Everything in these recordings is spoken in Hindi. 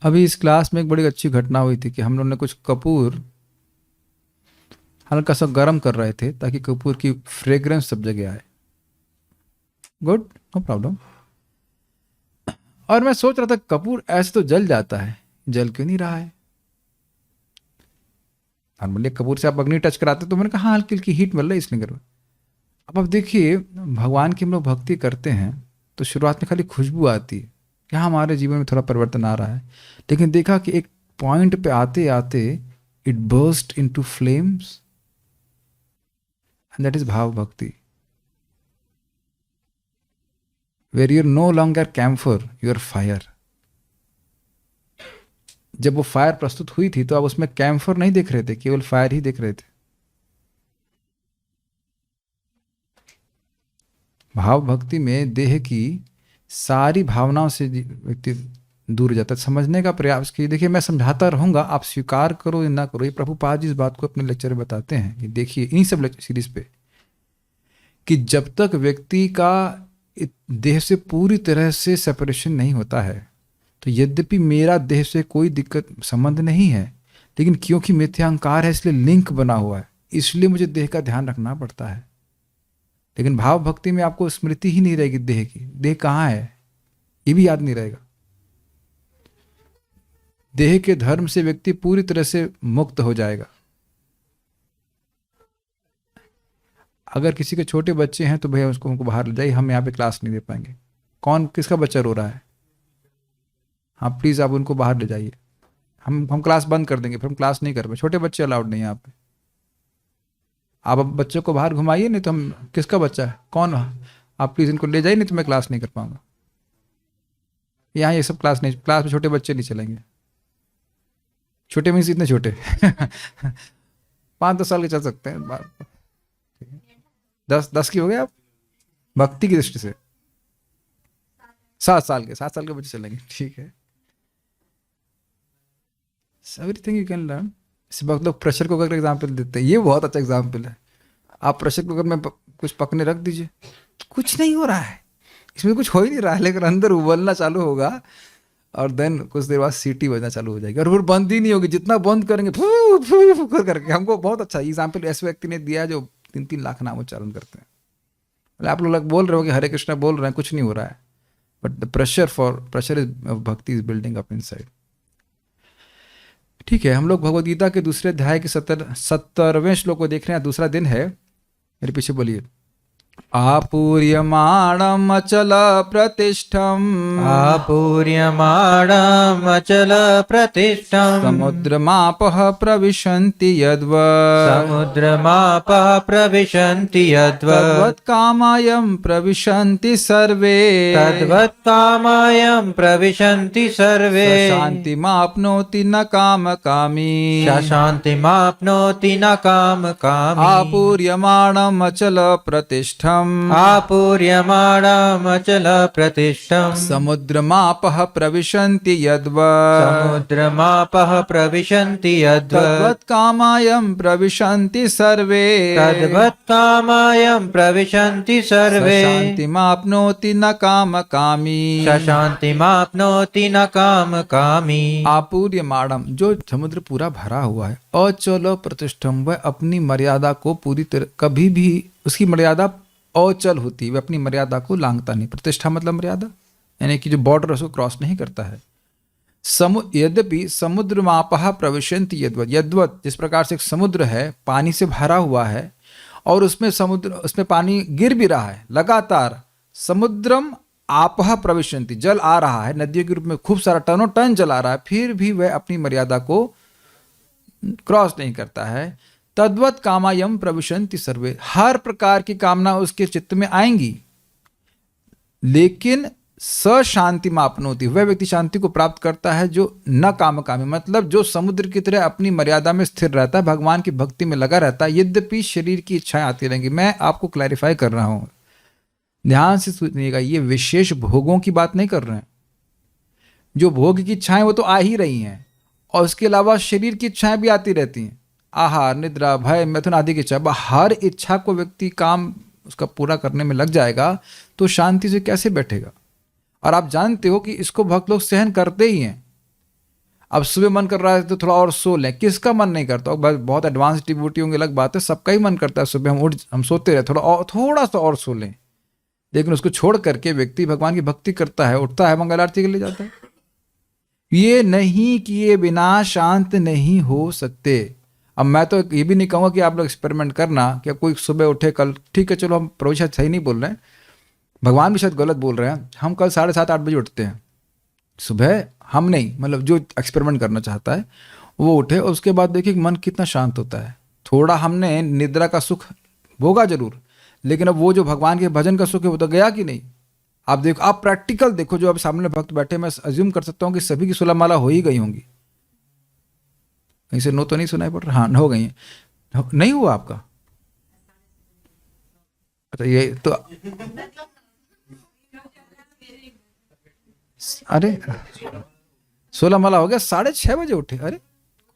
अभी इस क्लास में एक बड़ी अच्छी घटना हुई थी कि हम लोगों ने कुछ कपूर हल्का सा गर्म कर रहे थे ताकि कपूर की फ्रेग्रेंस सब जगह आए। Good, no problem. और मैं सोच रहा था कपूर ऐसे तो जल जाता है, जल क्यों नहीं रहा है। नॉर्मली कपूर से आप अग्नि टच कराते तो मैंने कहा हाँ हल्की हल्की हीट मिल रही है इसलिए कर। अब देखिए, भगवान की हम लोग भक्ति करते हैं तो शुरुआत में खाली खुशबू आती है कि हाँ हमारे जीवन में थोड़ा परिवर्तन आ रहा है। लेकिन देखा कि एक पॉइंट पे आते आते it burst into flames, and that is भाव भक्ति, where you're no longer camphor you're fire. जब वो फायर प्रस्तुत हुई थी तो आप उसमें कैम्फर नहीं देख रहे थे, केवल फायर ही देख रहे थे। भाव भक्ति में देह की सारी भावनाओं से व्यक्ति दूर जाता है। समझने का प्रयास कीजिए। देखिए मैं समझाता रहूंगा, आप स्वीकार करो या ना करो। ये प्रभुपाद जी इस बात को अपने लेक्चर में बताते हैं कि देखिए इन्हीं सब लेक्चर सीरीज पे कि जब तक व्यक्ति का देह से पूरी तरह से सेपरेशन नहीं होता है तो यद्यपि मेरा देह से कोई दिक्कत संबंध नहीं है, लेकिन क्योंकि मिथ्यांकार है इसलिए लिंक बना हुआ है, इसलिए मुझे देह का ध्यान रखना पड़ता है। लेकिन भाव भक्ति में आपको स्मृति ही नहीं रहेगी देह की, देह कहाँ है ये भी याद नहीं रहेगा। देह के धर्म से व्यक्ति पूरी तरह से मुक्त हो जाएगा। अगर किसी के छोटे बच्चे हैं तो भैया उसको उनको बाहर ले जाइए, हम यहाँ पे क्लास नहीं दे पाएंगे। कौन किसका बच्चा रो रहा है? हाँ प्लीज़ आप उनको बाहर ले जाइए, हम क्लास बंद कर देंगे, फिर हम क्लास नहीं कर पाए। छोटे बच्चे अलाउड नहीं है यहाँ पे। आप अब बच्चों को बाहर घुमाइए, नहीं तो हम किसका बच्चा है कौन, आप प्लीज़ इनको ले जाइए नहीं तो मैं क्लास नहीं कर पाऊंगा। यहाँ ये सब क्लास नहीं, क्लास में छोटे बच्चे नहीं चलेंगे। छोटे मीन्स इतने छोटे 5-10 साल के चल सकते हैं, 10 की हो गए आप भक्ति की दृष्टि से। 7 साल के बच्चे चलेंगे, ठीक है। Everything you can learn. इस वक्त लोग प्रेशर कुकर का एग्जाम्पल देते हैं, ये बहुत अच्छा एग्जाम्पल है। आप प्रेशर कुकर में कुछ पकने रख दीजिए, कुछ नहीं हो रहा है, इसमें कुछ हो ही नहीं रहा है, लेकिन अंदर उबलना चालू होगा और देन कुछ देर बाद सीटी बजना चालू हो जाएगी और फिर बंद ही नहीं होगी। जितना बंद करेंगे फू फू फू करके। हमको बहुत अच्छा एग्जाम्पल ऐसे व्यक्ति ने दिया जो 3-3 लाख नाम उच्चारण करते हैं। आप लोग बोल रहे हो कि हरे कृष्णा बोल रहे हैं, कुछ नहीं हो रहा है, बट द प्रेशर इज भक्ति इज बिल्डिंग अप इनसाइड। ठीक है, हम लोग भगवद गीता के दूसरे अध्याय के 70वें श्लोक को देख रहे हैं। दूसरा दिन है, मेरे पीछे बोलिए। आपूर्यमाणम अचल प्रतिष्ठम, आपूर्यमाणमचल प्रतिष्ठम् समुद्रमापः प्रविशन्ति यद्वत्, समुद्रमापः प्रविशन्ति यद्वत् तद्वत्कामायं प्रविशन्ति सर्वे, तद्वत्कामायं प्रविशन्ति सर्वे शान्तिमाप्नोति न कामकामी, शान्तिमाप्नोति न कामकामी आपूर्यमाणम अचल प्रतिष्ठम, आपूर्यमाणमचल प्रतिष्ठम् समुद्रमापः प्रविशन्ति यद्वत्, समुद्रमापः प्रविशन्ति यद्वत् तद्वत्कामायं प्रविशन्ति सर्वे, तद्वत्कामायं प्रविशन्ति सर्वे शान्तिमाप्नोति न कामकामी, शान्तिमाप्नोति न कामकामी। आपूर्यमाणम, जो समुद्र पूरा भरा हुआ है, अचल प्रतिष्ठम, वह अपनी मर्यादा को पूरी तरह, कभी भी उसकी मर्यादा अचल होती है, वह अपनी मर्यादा को लांघता नहीं। प्रतिष्ठा मतलब मर्यादा, यानी कि जो बॉर्डर उसको क्रॉस नहीं करता है। यद्यपि समुद्र मापह प्रविशन्ति यद्वत्, यद्वत् जिस प्रकार से एक समुद्र है पानी से भरा हुआ है और उसमें पानी गिर भी रहा है लगातार, समुद्रम आपह प्रविशन्ति, जल आ रहा है नदियों के रूप में, खूब सारा टनों टन जल आ रहा है, फिर भी वह अपनी मर्यादा को क्रॉस नहीं करता है। तद्वत कामायम प्रविशन्ति सर्वे, हर प्रकार की कामना उसके चित्त में आएंगी, लेकिन स शांति मापनोति, वह व्यक्ति शांति को प्राप्त करता है जो न कामकामी, मतलब जो समुद्र की तरह अपनी मर्यादा में स्थिर रहता है, भगवान की भक्ति में लगा रहता है। यद्यपि शरीर की इच्छाएं आती रहेंगी, मैं आपको क्लैरिफाई कर रहा हूं, ध्यान से सुनिएगा, ये विशेष भोगों की बात नहीं कर रहे हैं। जो भोग की इच्छाएं वो तो आ ही रही हैं, और उसके अलावा शरीर की इच्छाएं भी आती रहती हैं, आहार निद्रा भय मैथुन आदि की इच्छा। हर इच्छा को व्यक्ति काम उसका पूरा करने में लग जाएगा तो शांति से कैसे बैठेगा। और आप जानते हो कि इसको भक्त लोग सहन करते ही हैं, अब सुबह मन कर रहा है तो थोड़ा और सो लें, किसका मन नहीं करता? बस बहुत एडवांस डिवोटी होंगे अलग बात है, सबका ही मन करता है सुबह हम सोते रहे, थोड़ा सा और सो लें। लेकिन उसको छोड़ करके व्यक्ति भगवान की भक्ति करता है, उठता है, मंगल आरती के लिए जाता है। ये नहीं किए बिना शांत नहीं हो सकते। अब मैं तो ये भी नहीं कहूँगा कि आप लोग एक्सपेरिमेंट करना कि कोई सुबह उठे कल, ठीक है चलो, हम प्रभु शायद सही नहीं बोल रहे हैं, भगवान भी शायद गलत बोल रहे हैं, हम कल 7:30-8 बजे उठते हैं सुबह, हम नहीं, मतलब जो एक्सपेरिमेंट करना चाहता है वो उठे, और उसके बाद देखिए मन कितना शांत होता है। थोड़ा हमने निद्रा का सुख भोगा जरूर, लेकिन अब वो जो भगवान के भजन का सुख है वो तो गया कि नहीं। आप देखो, आप प्रैक्टिकल देखो, जो अब सामने भक्त बैठे, मैं अज्यूम कर सकता हूँ कि सभी की 16 माला हो ही गई होंगी। कहीं से नो तो नहीं सुनाई पड़ रहा? हाँ, हो गई है। नहीं हुआ आपका? अच्छा, ये तो अरे 16 माला हो गया, 6:30 बजे उठे? अरे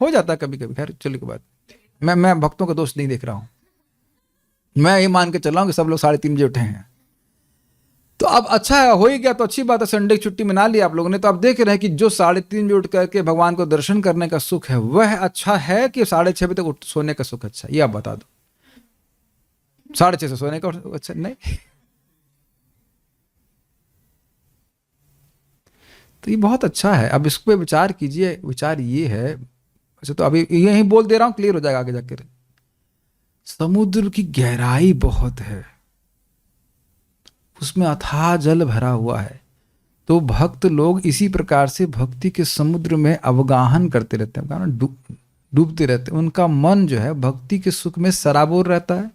हो जाता है कभी कभी, खैर चलिए कोई बात। मैं भक्तों का दोष नहीं देख रहा हूँ, मैं ये मान के चल रहा हूँ कि सब लोग 3:30 बजे उठे हैं। तो अब अच्छा है, हो ही गया तो अच्छी बात है, संडे की छुट्टी मना ली आप लोगों ने। तो आप देख रहे हैं कि जो 3:30 बजे उठ करके भगवान को दर्शन करने का सुख है वह अच्छा है कि 6:30 बजे तक सोने का सुख अच्छा है? ये आप बता दो। 6:30 से सोने का अच्छा नहीं? तो ये बहुत अच्छा है। अब इस पे विचार कीजिए। विचार ये है, अच्छा तो अभी यही बोल दे रहा हूं, क्लियर हो जाएगा आगे जाकर। समुद्र की गहराई बहुत है, उसमें अथाह जल भरा हुआ है, तो भक्त लोग इसी प्रकार से भक्ति के समुद्र में अवगाहन करते रहते हैं, डूबते रहते हैं। उनका मन जो है भक्ति के सुख में सराबोर रहता है।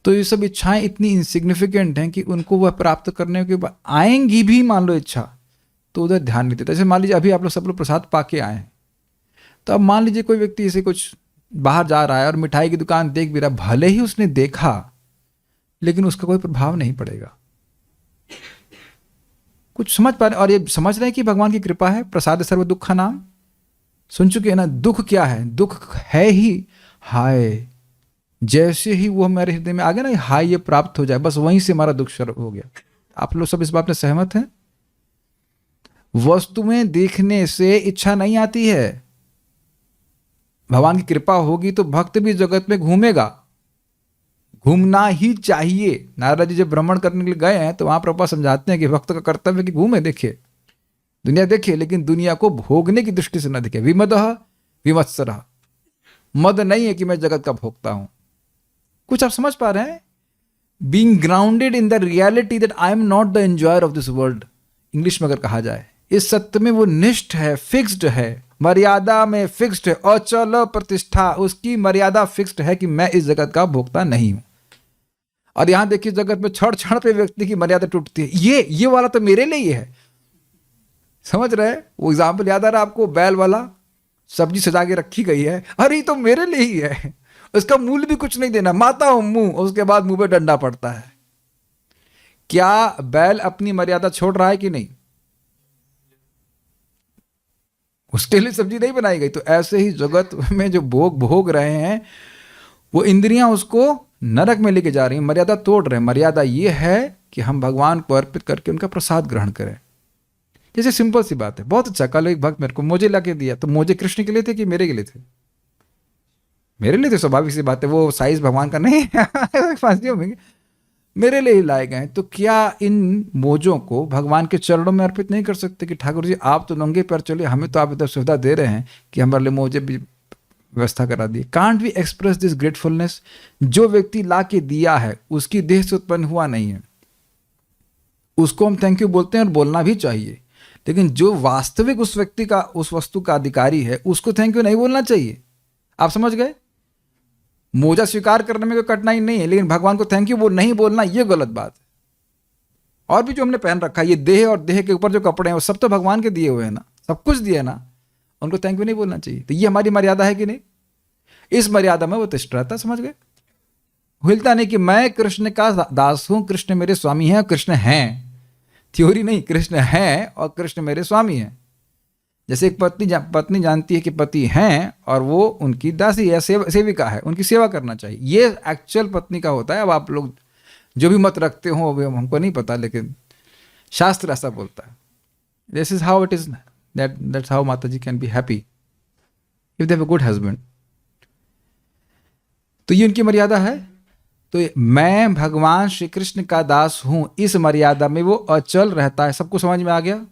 तो ये सब इच्छाएं इतनी इनसिग्निफिकेंट हैं कि उनको वह प्राप्त करने के बाद आएंगी भी, मान लो इच्छा, तो उधर ध्यान नहीं देता। जैसे मान लीजिए अभी आप लोग सब लोग प्रसाद पाके आए हैं, तो अब मान लीजिए कोई व्यक्ति ऐसे कुछ बाहर जा रहा है और मिठाई की दुकान देख भी रहा, भले ही उसने देखा लेकिन उसका कोई प्रभाव नहीं पड़ेगा। कुछ समझ पा रहे? और ये समझ रहे हैं कि भगवान की कृपा है। प्रसाद सर्व दुख का नाम सुन चुके हैं ना? दुख क्या है? दुख है ही हाय। जैसे ही वो हमारे हृदय में आ गया ना, हाय ये प्राप्त हो जाए, बस वहीं से हमारा दुख शुरू हो गया। आप लोग सब इस बात में सहमत हैं? वस्तुएं देखने से इच्छा नहीं आती है। भगवान की कृपा होगी तो भक्त भी जगत में घूमेगा, घूमना ही चाहिए। नारद जी जब भ्रमण करने के लिए गए हैं तो वहां प्रभुपाद समझाते हैं कि भक्त का कर्तव्य कि घूमे, देखे दुनिया, देखे, लेकिन दुनिया को भोगने की दृष्टि से न देखे। विमदः विमत्सरः, मद नहीं है कि मैं जगत का भोगता हूं। कुछ आप समझ पा रहे हैं? Being grounded in the reality that I am not the enjoyer of this world, English में अगर कहा जाए, इस सत्य में वो निष्ठ है, फिक्स्ड है, मर्यादा में फिक्स्ड है, अचल प्रतिष्ठा, उसकी मर्यादा फिक्स्ड है कि मैं इस जगत का भोगता नहीं हूं। और यहां देखिए जगत में क्षण क्षण पे व्यक्ति की मर्यादा टूटती है। ये वाला तो मेरे लिए ही है, समझ रहे? वो एग्जाम्पल याद आ रहा है आपको? बैल वाला, सब्जी सजा के रखी गई है, अरे ये तो मेरे लिए ही है, उसका मूल्य भी कुछ नहीं देना, माता हूं मुंह, उसके बाद मुंह पे डंडा पड़ता है। क्या बैल अपनी मर्यादा छोड़ रहा है कि नहीं? उसके लिए सब्जी नहीं बनाई गई। तो ऐसे ही जगत में जो भोग रहे हैं, वो इंद्रियां उसको नरक में लेके जा रही हैं, मर्यादा तोड़ रहे हैं। मर्यादा ये है कि हम भगवान को अर्पित करके उनका प्रसाद ग्रहण करें। जैसे सिंपल सी बात है, बहुत अच्छा, कल एक भक्त मेरे को मोजे ला के दिया, तो मोजे कृष्ण के लिए थे कि मेरे के लिए थे? मेरे लिए थे, स्वाभाविक सी बात है, वो साइज भगवान का नहीं फांसी होंगे, मेरे लिए ही लाए गए। तो क्या इन मोजों को भगवान के चरणों में अर्पित नहीं कर सकते कि ठाकुर जी आप तो नंगे पैर चले, हमें तो आप इधर सुविधा दे रहे हैं कि हमारे लिए मोजे भी व्यवस्था करा दी। Can't we express this gratefulness? जो व्यक्ति ला के दिया है उसकी देह से उत्पन्न हुआ नहीं है, उसको हम थैंक यू बोलते हैं और बोलना भी चाहिए। लेकिन जो वास्तविक उस व्यक्ति का, उस वस्तु का अधिकारी है, उसको थैंक यू नहीं बोलना चाहिए। आप समझ गए? मोजा स्वीकार करने में कोई कठिनाई नहीं है, लेकिन भगवान को थैंक यू नहीं बोलना, ये गलत बात है। और भी जो हमने पहन रखा है, ये देह और देह के ऊपर जो कपड़े हैं वो सब तो भगवान के दिए हुए हैं ना, सब कुछ दिए ना, उनको थैंक यू नहीं बोलना चाहिए। तो ये हमारी मर्यादा है कि नहीं? इस मर्यादा में वो तिष्ठ रहता, समझ गए? हिलता नहीं कि मैं कृष्ण का दास हूं, कृष्ण मेरे स्वामी हैं, कृष्ण हैं, थ्योरी नहीं, कृष्ण हैं और कृष्ण मेरे स्वामी हैं। जैसे एक पत्नी जानती है कि पति हैं और वो उनकी दासी है, सेविका है, उनकी सेवा करना चाहिए, ये एक्चुअल पत्नी का होता है। अब आप लोग जो भी मत रखते हो हमको नहीं पता, लेकिन शास्त्र ऐसा बोलता है। This is how it is That's how Mataji can be happy if they have a good husband. तो ये उनकी मर्यादा है. तो मैं भगवान श्री कृष्ण का दास हूं, इस मर्यादा में वो अचल रहता है. सबको समझ में आ गया.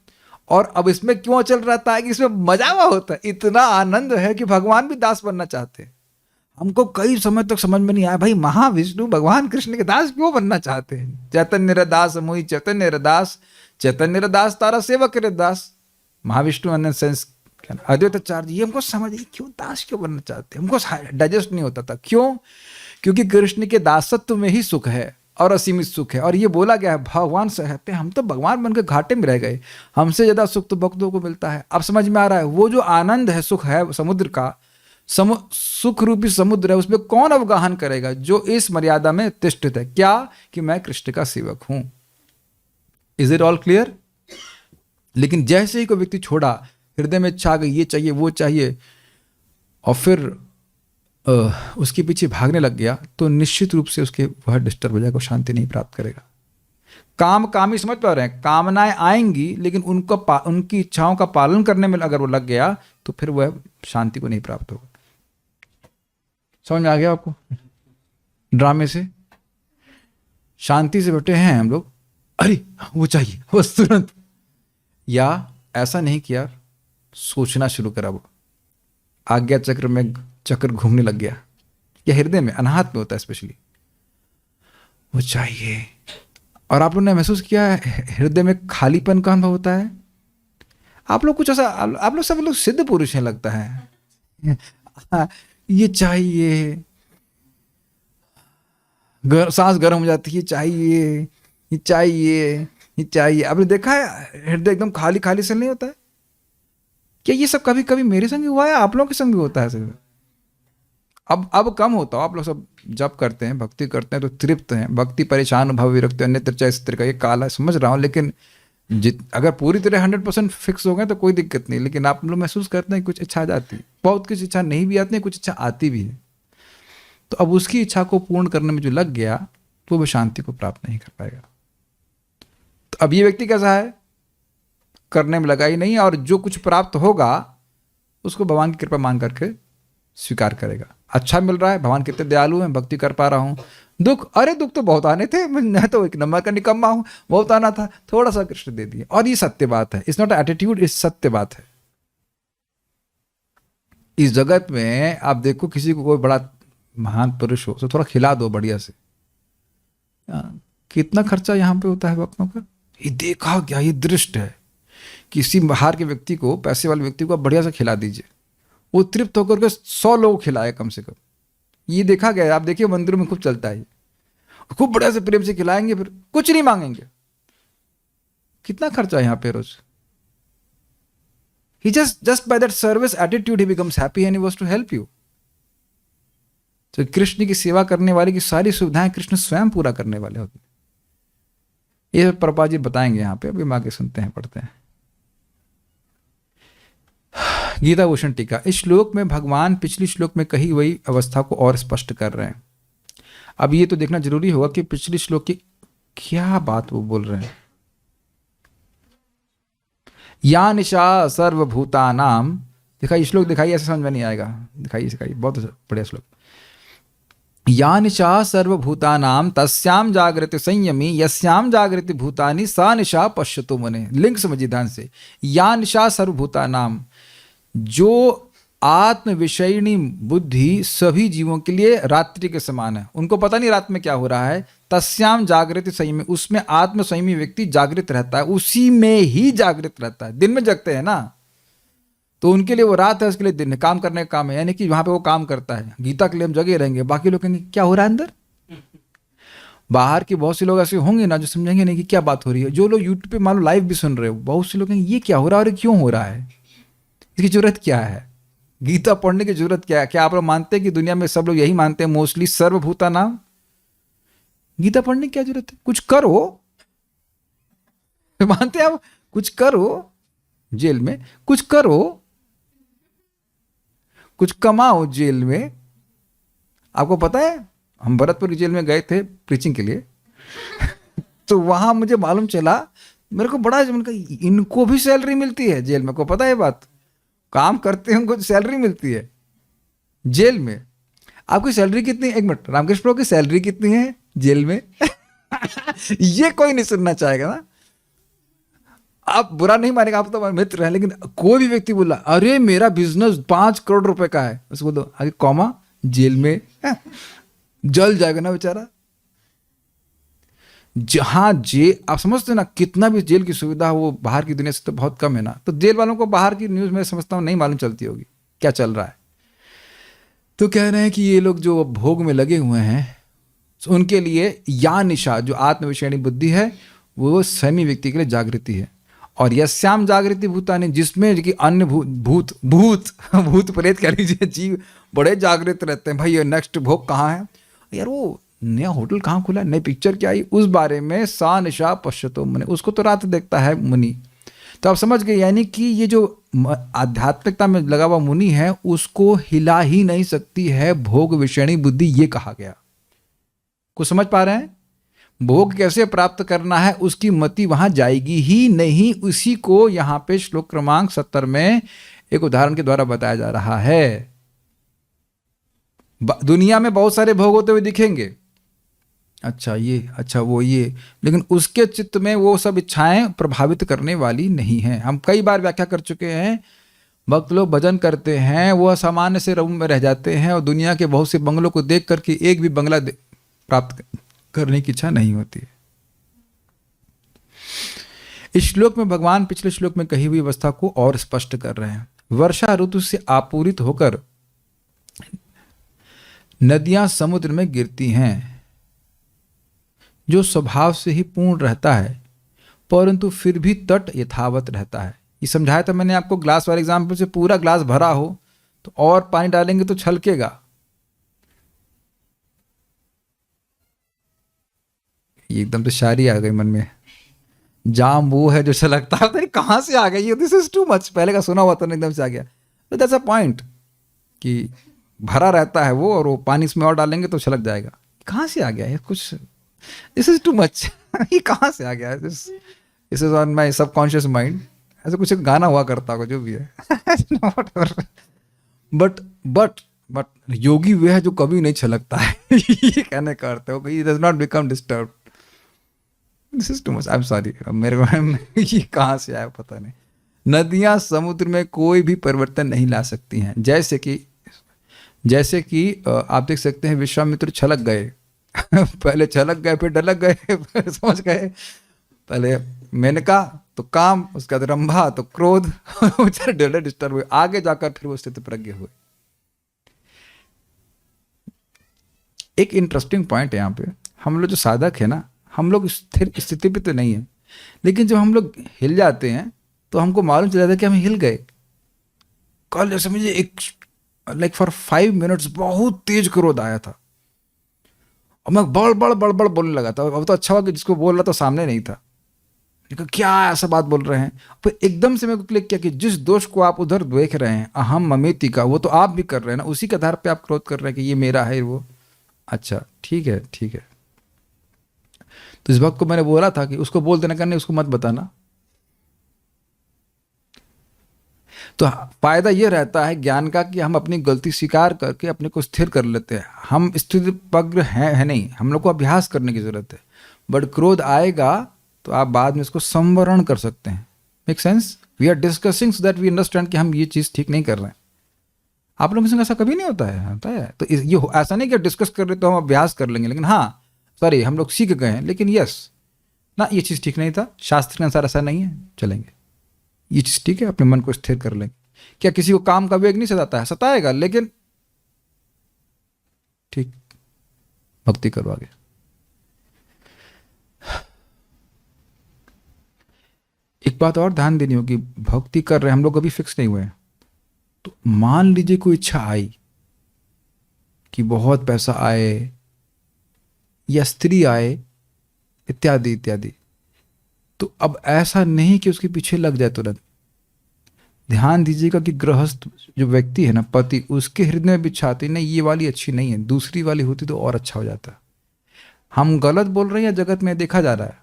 और अब इसमें क्यों अचल रहता है कि इसमें मजा हुआ होता है. इतना आनंद है कि भगवान भी दास बनना चाहते हैं. हमको कई समय तक समझ में नहीं आया भाई महाविष्णु भगवान कृष्ण के दास क्यों बनना चाहते हैं. चैतन्य रे दास मोहि चैतन्य रे दास, चैतन्य रे दास तारा सेवक रे दास. महाविष्णु अन्य सेंस अद्वैताचार्य ये हमको समझ क्यों दास क्यों बनना चाहते हैं. हमको डाइजेस्ट नहीं होता था. क्यों? क्योंकि कृष्ण के दासत्व में ही सुख है और असीमित सुख है. और ये बोला गया है भगवान से कहते हैं हम तो भगवान बनकर घाटे में रह गए, हमसे ज्यादा सुख तो भक्तों को मिलता है. अब समझ में आ रहा है वो जो आनंद है, सुख है समुद्र का, सुख रूपी समुद्र है, उसमें कौन अवगाहन करेगा? जो इस मर्यादा में तिष्ठित है. क्या? कि मैं कृष्ण का सेवक हूं. Is it all clear? लेकिन जैसे ही कोई व्यक्ति छोड़ा, हृदय में छा गई ये चाहिए वो चाहिए, और फिर उसके पीछे भागने लग गया, तो निश्चित रूप से उसके वह डिस्टर्ब हो जाएगा, शांति नहीं प्राप्त करेगा. कामी समझ पा रहे हैं, कामनाएं आएंगी लेकिन उनकी इच्छाओं का पालन करने में अगर वो लग गया तो फिर वह शांति को नहीं प्राप्त होगा. समझ में आ गया आपको? ड्रामे से शांति से बैठे हैं हम लोग, अरे वो चाहिए बस तुरंत. या ऐसा नहीं किया, सोचना शुरू करा, वो आज्ञा चक्र में चक्र घूमने लग गया. या हृदय में अनाहत में होता है स्पेशली, वो चाहिए. और आप लोगों ने महसूस किया है हृदय में खालीपन का अनुभव होता है. आप लोग कुछ ऐसा, आप लोग सब लोग सिद्ध पुरुष हैं लगता है. ये चाहिए, सांस गर्म हो जाती है, चाहिए ये चाहिए ये चाहिए. आपने देखा है हृदय एकदम खाली खाली से नहीं होता है. क्या ये सब कभी कभी मेरे संग हुआ है, आप लोगों के संग भी होता है सब? अब कम होता हो. आप लोग सब जप करते हैं, भक्ति करते हैं तो तृप्त हैं. भक्ति परेशान भाव विरक्त अन्यत्र चैत्र का ये काल है, समझ रहा हूँ. लेकिन अगर पूरी तरह 100% फिक्स हो गए तो कोई दिक्कत नहीं. लेकिन आप लोग महसूस करते हैं कुछ इच्छा आ जाती है, बहुत कुछ इच्छा नहीं भी आती है, कुछ इच्छा आती भी है. तो अब उसकी इच्छा को पूर्ण करने में जो लग गया तो वह शांति को प्राप्त नहीं कर पाएगा. तो अब ये व्यक्ति कैसा है? करने में लगा ही नहीं, और जो कुछ प्राप्त होगा उसको भगवान की कृपा मान करके स्वीकार करेगा. अच्छा मिल रहा है, भगवान कितने दयालु हैं, भक्ति कर पा रहा हूँ. दुख, अरे दुख तो बहुत आने थे, मैं तो एक नंबर का निकम्मा हूँ, बहुत आना था, थोड़ा सा कृष्ण दे दिए. और ये सत्य बात है. इट्स नॉट एटीट्यूड, इस सत्य बात है. इस जगत में आप देखो किसी को कोई बड़ा महान पुरुष हो तो थोड़ा खिला दो बढ़िया से. कितना खर्चा यहाँ पे होता है वक्तों का. ये देखा क्या, ये दृष्ट है. किसी बाहर के व्यक्ति को, पैसे वाले व्यक्ति को आप बढ़िया से खिला दीजिए, वो तृप्त होकर के 100 लोग खिलाए कम से कम. ये देखा गया, आप देखिए मंदिरों में खूब चलता है. खूब बढ़िया से प्रेम से खिलाएंगे, फिर कुछ नहीं मांगेंगे. कितना खर्चा है यहाँ पे रोज. He just by that service attitude he becomes happy and he wants to help you. तो कृष्ण की सेवा करने वाले की सारी सुविधाएं कृष्ण स्वयं पूरा करने वाले होते हैं. ये प्रभुपाद जी बताएंगे यहाँ पे, अभी हम आगे सुनते हैं, पढ़ते हैं. गीता भूषण टीका. इस श्लोक में भगवान पिछली श्लोक में कही हुई अवस्था को और स्पष्ट कर रहे हैं. अब ये तो देखना जरूरी होगा कि पिछली श्लोक की क्या बात वो बोल रहे हैं. या निशा सर्वभूतानाम, दिखाइए श्लोक दिखाइए, ऐसे समझ में नहीं आएगा, दिखाइए सिखाइए, बहुत बढ़िया श्लोक. या निशा सर्वभूतानाम तस्याम जागृति संयमी यस्याम जागृति भूतानि सा निशा पश्यतो मने. लिंक समझिए ध्यान से. या निशा सर्वभूतानाम, जो आत्म विषयिणी बुद्धि सभी जीवों के लिए रात्रि के समान है, उनको पता नहीं रात में क्या हो रहा है. तस्याम जागृति संयमी, उसमें आत्म संयमी व्यक्ति जागृत रहता है, उसी में ही जागृत रहता है. दिन में जगते हैं ना, तो उनके लिए वो रात है, उसके लिए दिन है, काम करने का काम है, यानी कि वहां पे वो काम करता है. गीता के लिए हम जगे रहेंगे, बाकी लोग कहेंगे क्या हो रहा है अंदर. बाहर के बहुत से लोग ऐसे होंगे ना जो समझेंगे नहीं कि क्या बात हो रही है. जो लोग यूट्यूब पे मान लो लाइव भी सुन रहे हो, बहुत से लोग कहेंगे ये क्या हो रहा है और क्यों हो रहा है, इसकी जरूरत क्या है, गीता पढ़ने की जरूरत क्या है. क्या आप लोग मानते हैं कि दुनिया में सब लोग यही मानते हैं मोस्टली, सर्वभूता नाम, गीता पढ़ने की क्या जरूरत है. कुछ करो, मानते हैं आप, कुछ करो, जेल में कुछ करो, कुछ कमाओ जेल में. आपको पता है हम भरतपुर की जेल में गए थे प्रीचिंग के लिए तो वहां मुझे मालूम चला मेरे को बड़ा मन का, इनको भी सैलरी मिलती है जेल में, को पता है ये बात? काम करते हैं उनको सैलरी मिलती है जेल में। आपकी सैलरी कितनी, एक मिनट, रामकृष्ण प्रभु की सैलरी कितनी है जेल में? ये कोई नहीं सुनना चाहेगा ना। आप बुरा नहीं मानेगा, आप तो हमारे मित्र हैं, लेकिन कोई भी व्यक्ति बोला अरे मेरा बिजनेस 5 करोड़ रुपए का है, उसको बोल दो आगे कॉमा जेल में, जल जाएगा ना बेचारा। जहां आप समझते हो ना कितना भी जेल की सुविधा वो बाहर की दुनिया से तो बहुत कम है ना। तो जेल वालों को बाहर की न्यूज में समझता हूं नहीं मालूम चलती होगी क्या चल रहा है। तो कह रहे हैं कि ये लोग जो भोग में लगे हुए हैं उनके लिए या निशा जो आत्मविषयणी बुद्धि है वो समी व्यक्ति के लिए जागृति है। और यस्याम जागृति भूतानि, जिसमें कि अन्य भूत प्रेत कह लीजिए जीव बड़े जागृत रहते हैं। भाई ये नेक्स्ट भोग कहाँ है यार, वो नया होटल कहाँ खुला, नई पिक्चर क्या आई, उस बारे में सा निशा पश्यतो मुनि, उसको तो रात देखता है मुनि। तो आप समझ गए, यानी कि ये जो आध्यात्मिकता में लगा हुआ मुनि है उसको हिला ही नहीं सकती है भोग विषयणी बुद्धि, ये कहा गया। कुछ समझ पा रहे हैं? भोग कैसे प्राप्त करना है उसकी मति वहां जाएगी ही नहीं। उसी को यहां पे श्लोक क्रमांक 70 में एक उदाहरण के द्वारा बताया जा रहा है। दुनिया में बहुत सारे भोग होते हुए दिखेंगे, अच्छा ये, अच्छा वो ये, लेकिन उसके चित्त में वो सब इच्छाएं प्रभावित करने वाली नहीं हैं। हम कई बार व्याख्या कर चुके हैं, भक्त लोग भजन करते हैं, वो सामान्य से रूम में रह जाते हैं और दुनिया के बहुत से बंगलों को देख करके एक भी बंगला प्राप्त करने की इच्छा नहीं होती है। इस श्लोक में भगवान पिछले श्लोक में कही हुई अवस्था को और स्पष्ट कर रहे हैं। वर्षा ऋतु से आपूरित होकर नदियां समुद्र में गिरती हैं, जो स्वभाव से ही पूर्ण रहता है, परंतु फिर भी तट यथावत रहता है। ये समझाया था मैंने आपको ग्लास वाले एग्जाम्पल से। पूरा ग्लास भरा हो तो और पानी डालेंगे तो छलकेगा। ये एकदम तो शायरी आ गई मन में, जाम वो है जो छलकता है, पता नहीं कहाँ से आ गई ये, दिस इज टू मच, पहले का सुना हुआ तो एकदम से आ गया। तो दैट्स अ पॉइंट कि भरा रहता है वो और वो पानी इसमें और डालेंगे तो छलक जाएगा। कहाँ से आ गया ये कुछ, दिस इज टू मच, ये कहाँ से आ गया, this is on my subconscious mind. ऐसा कुछ गाना हुआ करता होगा जो भी है। बट योगी वे है जो कभी नहीं छलकता है। ये कहने का अर्थ है कि does not become disturb. This is too much, I am sorry, मेरे को ये कहाँ से आया पता नहीं। नदियां समुद्र में कोई भी परिवर्तन नहीं ला सकती हैं। जैसे कि आप देख सकते हैं विश्वामित्र छलक गए। पहले छलक गए, फिर डलक गए, फिर समझ गए। पहले मेनका तो काम, उसके बाद रंभा तो क्रोध, बेचारे डिस्टर्ब हुए, आगे जाकर फिर वो स्थिति प्रज्ञ हुए। एक इंटरेस्टिंग पॉइंट है यहाँ पे, हम लोग जो साधक है ना, हम लोग स्थिर स्थिति पे तो नहीं है, लेकिन जब हम लोग हिल जाते हैं तो हमको मालूम चल जाता है कि हम हिल गए। कल जैसे मुझे एक लाइक फॉर 5 मिनट्स बहुत तेज क्रोध आया था और मैं बड़ बोलने लगा था। अब तो अच्छा हुआ कि जिसको बोल रहा था सामने नहीं था। लेकिन क्या ऐसा बात बोल रहे हैं, फिर एकदम से मेरे को क्लिक किया कि जिस दोष को आप उधर देख रहे हैं अहम ममेति का, वो तो आप भी कर रहे हैं ना, उसी के आधार पे आप क्रोध कर रहे हैं कि ये मेरा है वो। अच्छा ठीक है। तो इस भक्त को मैंने बोला था कि उसको बोल देना, करने उसको मत बताना। तो फायदा ये रहता है ज्ञान का कि हम अपनी गलती स्वीकार करके अपने को स्थिर कर लेते हैं। हम स्थितिपग्र है नहीं, हम लोग को अभ्यास करने की जरूरत है। बट क्रोध आएगा तो आप बाद में इसको संवरण कर सकते हैं। Make sense? We are discussing so that we understand कि हम ये चीज़ ठीक नहीं कर रहे हैं। आप लोगों के संग ऐसा कभी नहीं होता है। तो ये ऐसा नहीं कि डिस्कस कर रहे तो हम अभ्यास कर लेंगे, लेकिन हाँ सॉरी हम लोग सीख गए हैं, लेकिन यस ना ये चीज़ ठीक नहीं था, शास्त्र के अनुसार ऐसा नहीं है, चलेंगे ये चीज़ ठीक है, अपने मन को स्थिर कर लेंगे। क्या किसी को काम का वेग नहीं सताता है? सताएगा, लेकिन ठीक, भक्ति करो आगे। एक बात और ध्यान देनी होगी, भक्ति कर रहे हैं हम लोग, अभी फिक्स नहीं हुए हैं। तो मान लीजिए कोई इच्छा आई कि बहुत पैसा आए या स्त्री आए इत्यादि इत्यादि, तो अब ऐसा नहीं कि उसके पीछे लग जाए तुरंत। ध्यान दीजिएगा कि गृहस्थ जो व्यक्ति है ना, पति, उसके हृदय में भी इच्छा आती नहीं ये वाली अच्छी नहीं है, दूसरी वाली होती तो और अच्छा हो जाता। हम गलत बोल रहे हैं या जगत में देखा जा रहा है?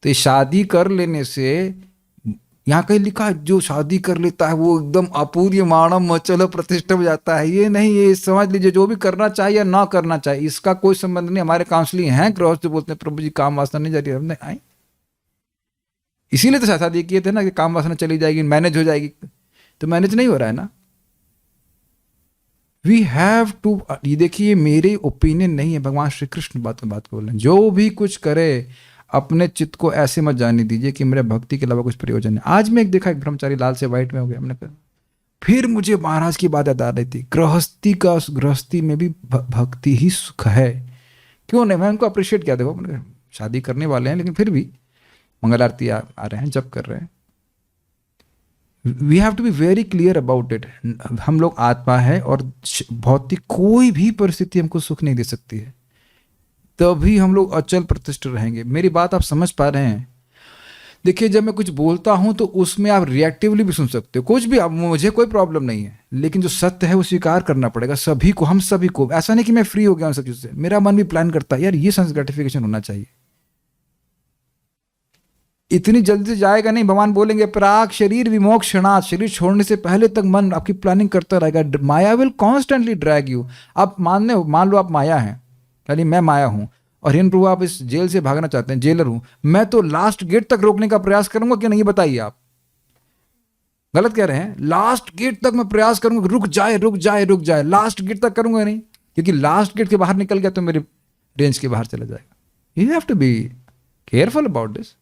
तो ये शादी कर लेने से, यहाँ कहीं लिखा है जो शादी कर लेता है वो एकदम अपूर्य मानव मचल प्रतिष्ठा हो जाता है, ये नहीं। ये समझ लीजिए जो भी करना चाहिए या ना करना चाहिए इसका कोई संबंध नहीं। हमारे काउंसलिंग हैं गृहस्थ जो बोलते हैं प्रभु जी काम वासना नहीं जा रही, हमने आई इसीलिए तो शादी किए थे ना कि काम वासना चली जाएगी, मैनेज हो जाएगी, तो मैनेज नहीं हो रहा है ना। वी हैव टू, ये देखिए मेरे ओपिनियन नहीं है, भगवान श्री कृष्ण बात को बोल रहे हैं, जो भी कुछ करे अपने चित्त को ऐसे मत जाने दीजिए कि मेरे भक्ति के अलावा कुछ प्रयोजन नहीं। आज मैं एक देखा, एक ब्रह्मचारी लाल से व्हाइट में हो गया, हमने कहा फिर मुझे महाराज की बात याद आ रही थी, गृहस्थी में भी भक्ति ही सुख है, क्यों नहीं। मैं उनको अप्रिशिएट किया, देखो शादी करने वाले हैं लेकिन फिर भी मंगल आरती आ रहे हैं, जप कर रहे हैं। We have to be very clear about it. हम लोग आत्मा है और भौतिक कोई भी परिस्थिति हमको सुख नहीं दे सकती है, तभी हम लोग अचल प्रतिष्ठित रहेंगे। मेरी बात आप समझ पा रहे हैं? देखिए जब मैं कुछ बोलता हूं तो उसमें आप रिएक्टिवली भी सुन सकते हो, कुछ भी, अब मुझे कोई प्रॉब्लम नहीं है, लेकिन जो सत्य है वो स्वीकार करना पड़ेगा सभी को, हम सभी को। ऐसा नहीं कि मैं फ्री हो गया उन सब चीज़ों से, मेरा मन भी प्लान करता है यार ये सेंस ग्रेटिफिकेशन होना चाहिए। इतनी जल्दी से जाएगा नहीं, भगवान बोलेंगे प्राक शरीर विमोक्षणात्, शरीर छोड़ने से पहले तक मन आपकी प्लानिंग करता रहेगा। माया विल कॉन्स्टेंटली ड्रैग यू। आप मान लो आप माया हैं, यानी मैं माया हूं, और हिरण प्रभु आप इस जेल से भागना चाहते हैं, जेलर हूं मैं, तो लास्ट गेट तक रोकने का प्रयास करूंगा कि नहीं, बताइए आप गलत कह रहे हैं। लास्ट गेट तक मैं प्रयास करूंगा, रुक जाए रुक जाए रुक जाए, लास्ट गेट तक करूंगा नहीं, क्योंकि लास्ट गेट के बाहर निकल गया तो मेरे रेंज के बाहर चला जाएगा। You have to be careful about this.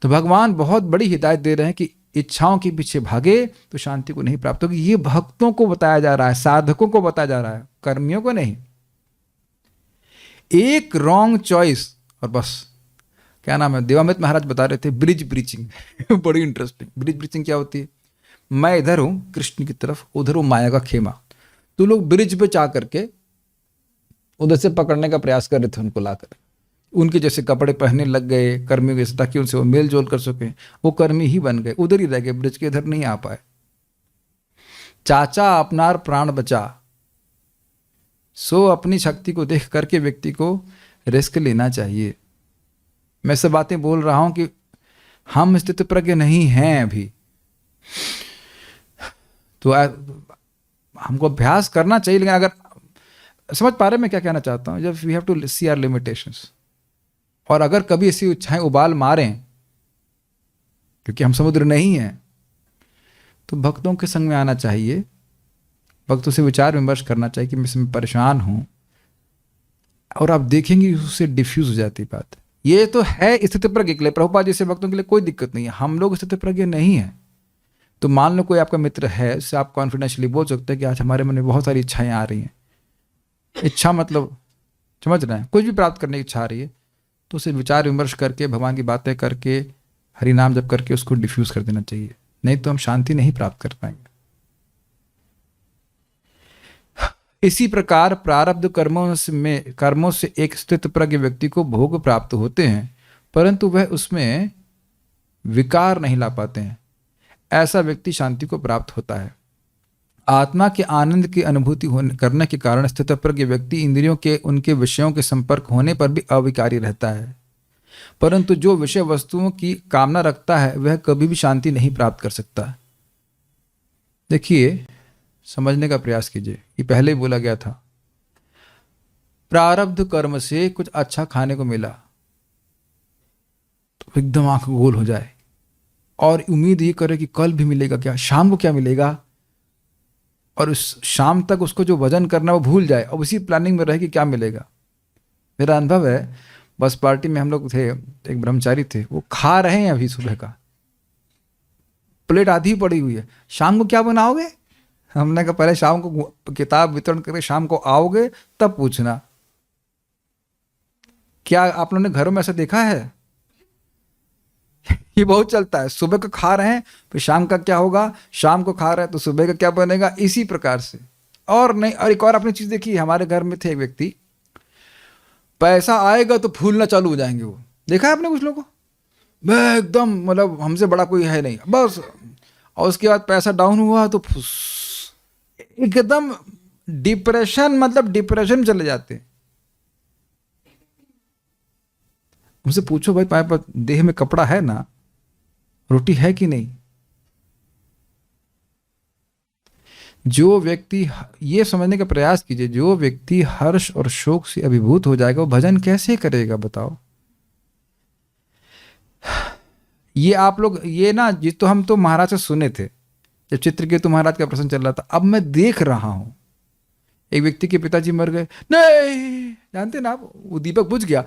तो भगवान बहुत बड़ी हिदायत दे रहे हैं कि इच्छाओं के पीछे भागे तो शांति को नहीं प्राप्त होगी। ये भक्तों को बताया जा रहा है, साधकों को बताया जा रहा है, कर्मियों को नहीं। एक रॉन्ग चॉइस और बस, क्या नाम है, देवामित महाराज बता रहे थे ब्रिज ब्रीचिंग बड़ी इंटरेस्टिंग। ब्रिज ब्रीचिंग क्या होती है? मैं इधर हूं कृष्ण की तरफ, उधर हूं माया का खेमा, तो लोग ब्रिज पे जा करके उधर से पकड़ने का प्रयास कर रहे थे उनको लाकर, उनके जैसे कपड़े पहनने लग गए कर्मियों के, ताकि उनसे वो मेल जोल कर सके। वो कर्मी ही बन गए, उधर ही रह गए, ब्रिज के इधर नहीं आ पाए। चाचा अपनार प्राण बचा, सो अपनी शक्ति को देख करके व्यक्ति को रिस्क लेना चाहिए। मैं सब बातें बोल रहा हूं कि हम स्थित प्रज्ञ नहीं हैं अभी, तो हमको अभ्यास करना चाहिए। लेकिन अगर समझ पा रहे मैं क्या कहना चाहता हूं, जब we have to see our limitations, और अगर कभी ऐसी इच्छाएं उबाल मारें क्योंकि हम समुद्र नहीं हैं, तो भक्तों के संग में आना चाहिए, भक्तों से विचार विमर्श करना चाहिए कि मैं इसमें परेशान हूं, और आप देखेंगे उससे डिफ्यूज हो जाती बात। ये तो है स्थिति प्रज्ञ के लिए, प्रभुपाद जैसे भक्तों के लिए कोई दिक्कत नहीं है। हम लोग स्थिति प्रज्ञ नहीं है, तो मान लो कोई आपका मित्र है, उससे आप कॉन्फिडेंशियली बोल सकते हैं कि आज हमारे मन में बहुत सारी इच्छाएं आ रही हैं। इच्छा मतलब समझ रहे हैं, कुछ भी प्राप्त करने की इच्छा आ रही है, तो उसे विचार विमर्श करके, भगवान की बातें करके, हरि नाम जप करके उसको डिफ्यूज कर देना चाहिए, नहीं तो हम शांति नहीं प्राप्त कर पाएंगे। इसी प्रकार प्रारब्ध कर्मों से एक स्थित प्रज्ञ व्यक्ति को भोग प्राप्त होते हैं, परंतु वह उसमें विकार नहीं ला पाते हैं। ऐसा व्यक्ति शांति को प्राप्त होता है। आत्मा के आनंद की अनुभूति करने के कारण स्थित प्रज्ञ व्यक्ति इंद्रियों के उनके विषयों के संपर्क होने पर भी अविकारी रहता है, परंतु जो विषय वस्तुओं की कामना रखता है वह कभी भी शांति नहीं प्राप्त कर सकता। देखिए समझने का प्रयास कीजिए, ये पहले ही बोला गया था, प्रारब्ध कर्म से कुछ अच्छा खाने को मिला तो एकदम आंख गोल हो जाए और उम्मीद ये करे कि कल भी मिलेगा, क्या शाम को क्या मिलेगा, और उस शाम तक उसको जो वजन करना वो भूल जाए और उसी प्लानिंग में रहे कि क्या मिलेगा। मेरा अनुभव है, बस पार्टी में हम लोग थे, एक ब्रह्मचारी थे, वो खा रहे हैं अभी सुबह का, प्लेट आधी पड़ी हुई है, शाम को क्या बनाओगे? हमने कहा पहले शाम को किताब वितरण करके शाम को आओगे तब पूछना। क्या आप लोगों ने घरों में ऐसा देखा है? ये बहुत चलता है, सुबह को खा रहे हैं फिर शाम का क्या होगा, शाम को खा रहे हैं तो सुबह का क्या बनेगा, इसी प्रकार से। और नहीं, और एक और आपने चीज देखी, हमारे घर में थे एक व्यक्ति, पैसा आएगा तो फूलना चालू हो जाएंगे। वो देखा है आपने कुछ लोगों को, मैं एकदम मतलब हमसे बड़ा कोई है नहीं बस, और उसके बाद पैसा डाउन हुआ तो एकदम डिप्रेशन, मतलब डिप्रेशन में चले जाते। उनसे पूछो भाई तुम्हारे पास देह में कपड़ा है ना, रोटी है कि नहीं। जो व्यक्ति, ये समझने का प्रयास कीजिए, जो व्यक्ति हर्ष और शोक से अभिभूत हो जाएगा वो भजन कैसे करेगा बताओ। ये आप लोग ये ना, जिस तो हम तो महाराज से सुने थे जब चित्रकेतु महाराज का प्रसंग चल रहा था, अब मैं देख रहा हूं। एक व्यक्ति के पिताजी मर गए, नहीं जानते ना आप, वो दीपक बुझ गया।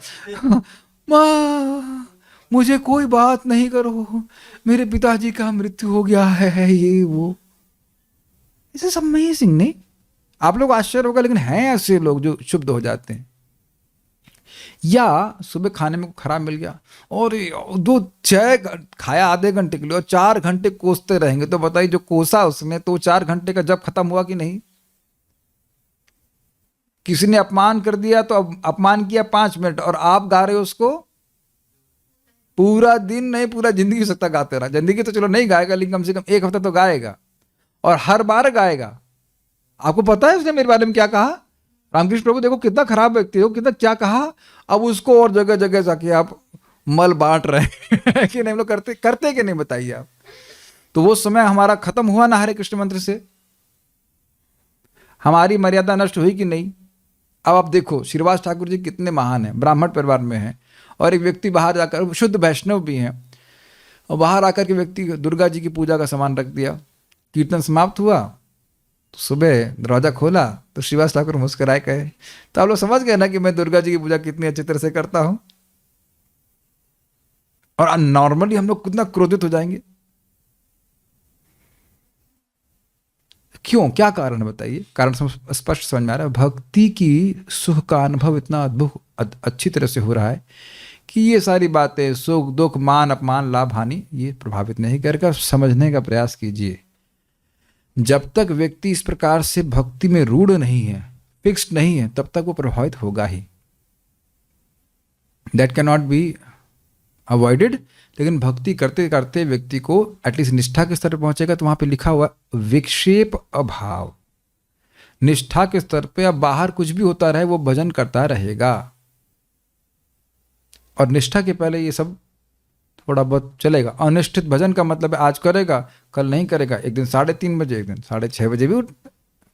माँ मुझे कोई बात नहीं करो, मेरे पिताजी का मृत्यु हो गया है, ये वो। This is amazing. नहीं, आप लोग आश्चर्य होगा, लेकिन हैं ऐसे लोग जो शुद्ध हो जाते हैं। या सुबह खाने में खराब मिल गया और दो चाय खाया आधे घंटे के लिए और 4 घंटे कोसते रहेंगे, तो बताइए जो कोसा उसने, तो 4 घंटे का जब खत्म हुआ कि नहीं। किसी ने अपमान कर दिया तो अब अपमान किया 5 मिनट, और आप गा रहे हो उसको पूरा दिन, नहीं पूरा जिंदगी हो सकता गाते रहा। जिंदगी तो चलो नहीं गाएगा, लेकिन कम से कम 1 हफ्ता तो गाएगा, और हर बार गाएगा। आपको पता है उसने मेरे बारे में क्या कहा? रामकृष्ण प्रभु देखो कितना खराब व्यक्ति हो, कितना क्या कहा। अब उसको और जगह जगह जाके आप मल बांट रहे हैं कि नहीं। हम लोग करते कि नहीं बताइए आप। तो वो समय हमारा खत्म हुआ ना हरे कृष्ण मंत्र से, हमारी मर्यादा नष्ट हुई कि नहीं। अब आप देखो श्रीवास ठाकुर जी कितने महान हैं, ब्राह्मण परिवार में हैं, और एक व्यक्ति बाहर जाकर, शुद्ध वैष्णव भी हैं, और बाहर आकर के व्यक्ति दुर्गा जी की पूजा का सामान रख दिया। कीर्तन समाप्त हुआ तो सुबह दरवाजा खोला तो श्रीवास ठाकुर मुस्कुराए कहे, तो आप लोग समझ गए ना कि मैं दुर्गा जी की पूजा कितनी अच्छी तरह से करता हूं। और नॉर्मली हम लोग कितना क्रोधित हो जाएंगे, क्यों, क्या कारण है बताइए। कारण स्पष्ट समझ में आ रहा है, भक्ति की सुख का अनुभव इतना अद्भुत अच्छी तरह से हो रहा है कि ये सारी बातें, सुख दुख मान अपमान लाभ हानि, ये प्रभावित नहीं करेगा। समझने का प्रयास कीजिए। जब तक व्यक्ति इस प्रकार से भक्ति में रूढ़ नहीं है, फिक्स्ड नहीं है, तब तक वो प्रभावित होगा ही। That can not be avoided. लेकिन भक्ति करते करते व्यक्ति को एटलीस्ट निष्ठा के स्तर पर पहुंचेगा, तो वहां पे लिखा हुआ विक्षेप अभाव। निष्ठा के स्तर पे अब बाहर कुछ भी होता रहे वो भजन करता रहेगा, और निष्ठा के पहले ये सब थोड़ा बहुत चलेगा। अनिष्ठित भजन का मतलब है आज करेगा कल नहीं करेगा, एक दिन 3:30 बजे, एक दिन 6:30 बजे भी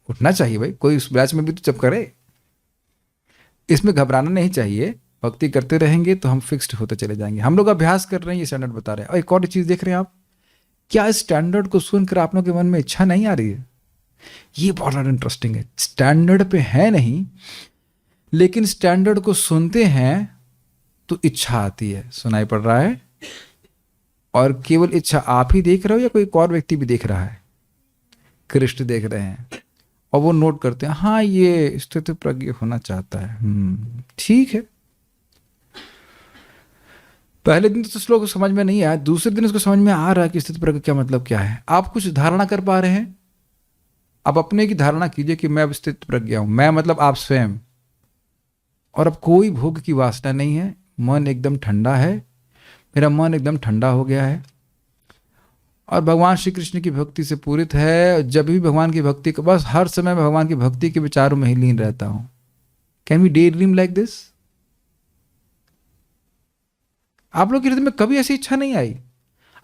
उठना चाहिए भाई, कोई उस बैच में भी तो जब करे। इसमें घबराना नहीं चाहिए, भक्ति करते रहेंगे तो हम फिक्स्ड होते चले जाएंगे। हम लोग अभ्यास कर रहे हैं, ये स्टैंडर्ड बता रहे हैं। और एक और चीज देख रहे हैं आप, क्या इस स्टैंडर्ड को सुनकर आप लोगों के मन में इच्छा नहीं आ रही है? ये बहुत इंटरेस्टिंग है। स्टैंडर्ड पे है नहीं, लेकिन स्टैंडर्ड को सुनते हैं तो इच्छा आती है। सुनाई पड़ रहा है? और केवल इच्छा आप ही देख रहे हो या कोई और व्यक्ति भी देख रहा है? कृष्ण देख रहे हैं, और वो नोट करते हैं, हाँ ये स्थिति प्रज्ञ होना चाहता है, ठीक है। पहले दिन तो श्लोक समझ में नहीं आया, दूसरे दिन उसको समझ में आ रहा है कि स्थिति प्रज्ञ क्या मतलब क्या है। आप कुछ धारणा कर पा रहे हैं? आप अपने की धारणा कीजिए कि मैं अब स्थित प्रज्ञा हूं। मैं मतलब आप स्वयं, और अब कोई भोग की वासना नहीं है, मन एकदम ठंडा है, मेरा मन एकदम ठंडा हो गया है, और भगवान श्री कृष्ण की भक्ति से पूरित है। जब भी भगवान की भक्ति को, बस हर समय मैं भगवान की भक्ति के विचारों में ही लीन रहता हूं। Can we daydream like this? आप लोग के हृदय में कभी ऐसी इच्छा नहीं आई?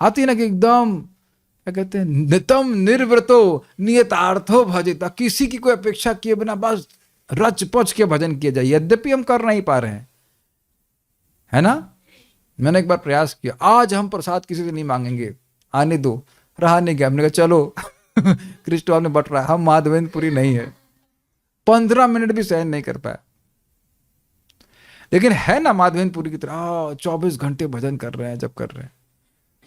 आती है ना कि एकदम क्या कहते हैं, नितम निर्व्रतो नियतार्थो भजिता, किसी की कोई अपेक्षा किए बिना बस रच पच के भजन किया जाए। यद्यपि हम कर नहीं पा रहे हैं, है ना। मैंने एक बार प्रयास किया, आज हम प्रसाद किसी से नहीं मांगेंगे, आने दो, रहा नहीं गया। हमने कहा चलो कृष्ण आपने बट रहा, हम माधवेंद्रपुरी नहीं है। 15 मिनट भी सहन नहीं कर पाया। लेकिन है ना माधवेंद्रपुरी की तरह 24 घंटे भजन कर रहे हैं, जब कर रहे हैं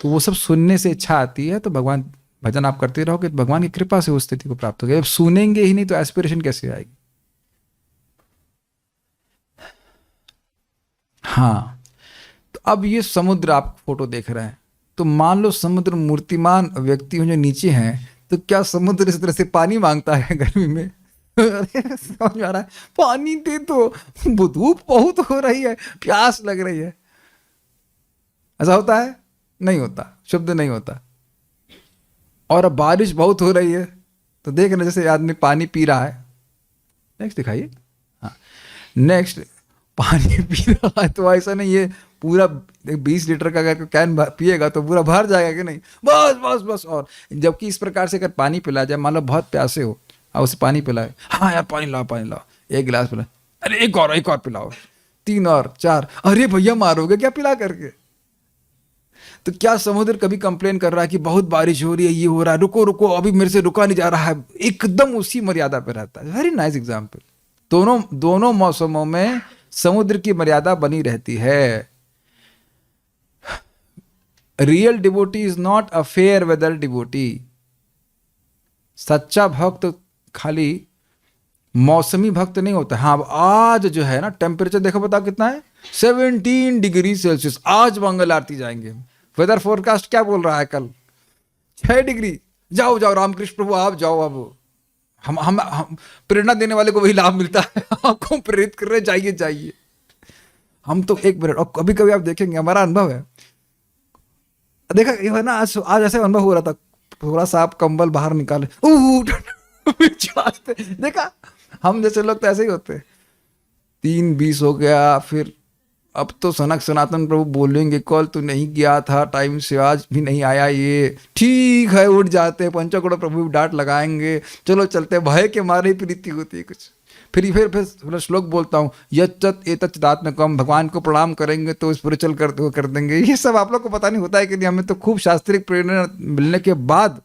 तो वो सब सुनने से इच्छा आती है। तो भगवान, भजन आप करते रहोगे तो भगवान की कृपा से उस स्थिति को प्राप्त होगी। अब सुनेंगे ही नहीं तो एस्पिरेशन कैसे आएगी? हाँ, तो अब ये समुद्र आप फोटो देख रहे हैं, तो मान लो समुद्र मूर्तिमान व्यक्ति जो नीचे हैं, तो क्या समुद्र इस तरह से पानी मांगता है गर्मी में? समझ में आ रहा है? पानी दे तो, धूप बहुत हो रही है, प्यास लग रही है। ऐसा होता है? नहीं होता, शुद्ध नहीं होता। और अब बारिश बहुत हो रही है, तो देख रहे जैसे आदमी पानी पी रहा है। नेक्स्ट दिखाइए। हाँ, नेक्स्ट पानी पी रहा है, तो ऐसा नहीं, ये पूरा 20 लीटर का अगर कैन पिएगा तो पूरा भर जाएगा कि नहीं, बस बस बस। और जबकि इस प्रकार से अगर पानी पिला जाए, मान लो बहुत प्यासे हो और उसे पानी पिलाए, हाँ यार पानी लाओ पानी लाओ, 1 गिलास पिला, अरे एक और पिलाओ, 3 और 4, अरे भैया मारोगे क्या पिला करके। तो क्या समुद्र कभी कंप्लेन कर रहा है कि बहुत बारिश हो रही है, ये हो रहा है, रुको रुको अभी मेरे से रुका नहीं जा रहा है, एकदम उसी मर्यादा पे रहता है। Very nice example. दोनों मौसमों में समुद्र की मर्यादा बनी रहती है। Real devotee is not a fair weather devotee. सच्चा भक्त खाली मौसमी भक्त नहीं होता। हाँ, अब आज जो है ना टेम्परेचर देखो, बताओ कितना है, 17 डिग्री सेल्सियस। आज मंगल आरती जाएंगे, वेदर फोरकास्ट क्या बोल रहा है, कल 6 डिग्री। जाओ जाओ रामकृष्ण प्रभु आप जाओ। अब हम प्रेरणा देने वाले को वही लाभ मिलता है, आपको प्रेरित कर रहे, जाइए जाइए। हम तो 1 मिनट, और कभी कभी आप देखेंगे, हमारा अनुभव है, देखा ये है ना, आज ऐसे अनुभव हो रहा था, थोड़ा सा आप कंबल बाहर निकाले, देखा, हम जैसे लोग तो ऐसे ही होते। 3:20 हो गया, फिर अब तो सनातन प्रभु बोलेंगे कल तो नहीं गया था टाइम से, आज भी नहीं आया, ये ठीक है, उठ जाते हैं। पंचकोड़ प्रभु भी डांट लगाएंगे, चलो चलते, भय के मारे ही प्रीति होती है कुछ। फिर श्लोक बोलता हूँ, यच्चत एतच्च दात्मकम, भगवान को प्रणाम करेंगे तो स्पिरिचुअल कर देंगे। ये सब आप लोग को पता नहीं होता है कि नहीं। हमें तो खूब शास्त्रिक प्रेरणा मिलने के बाद,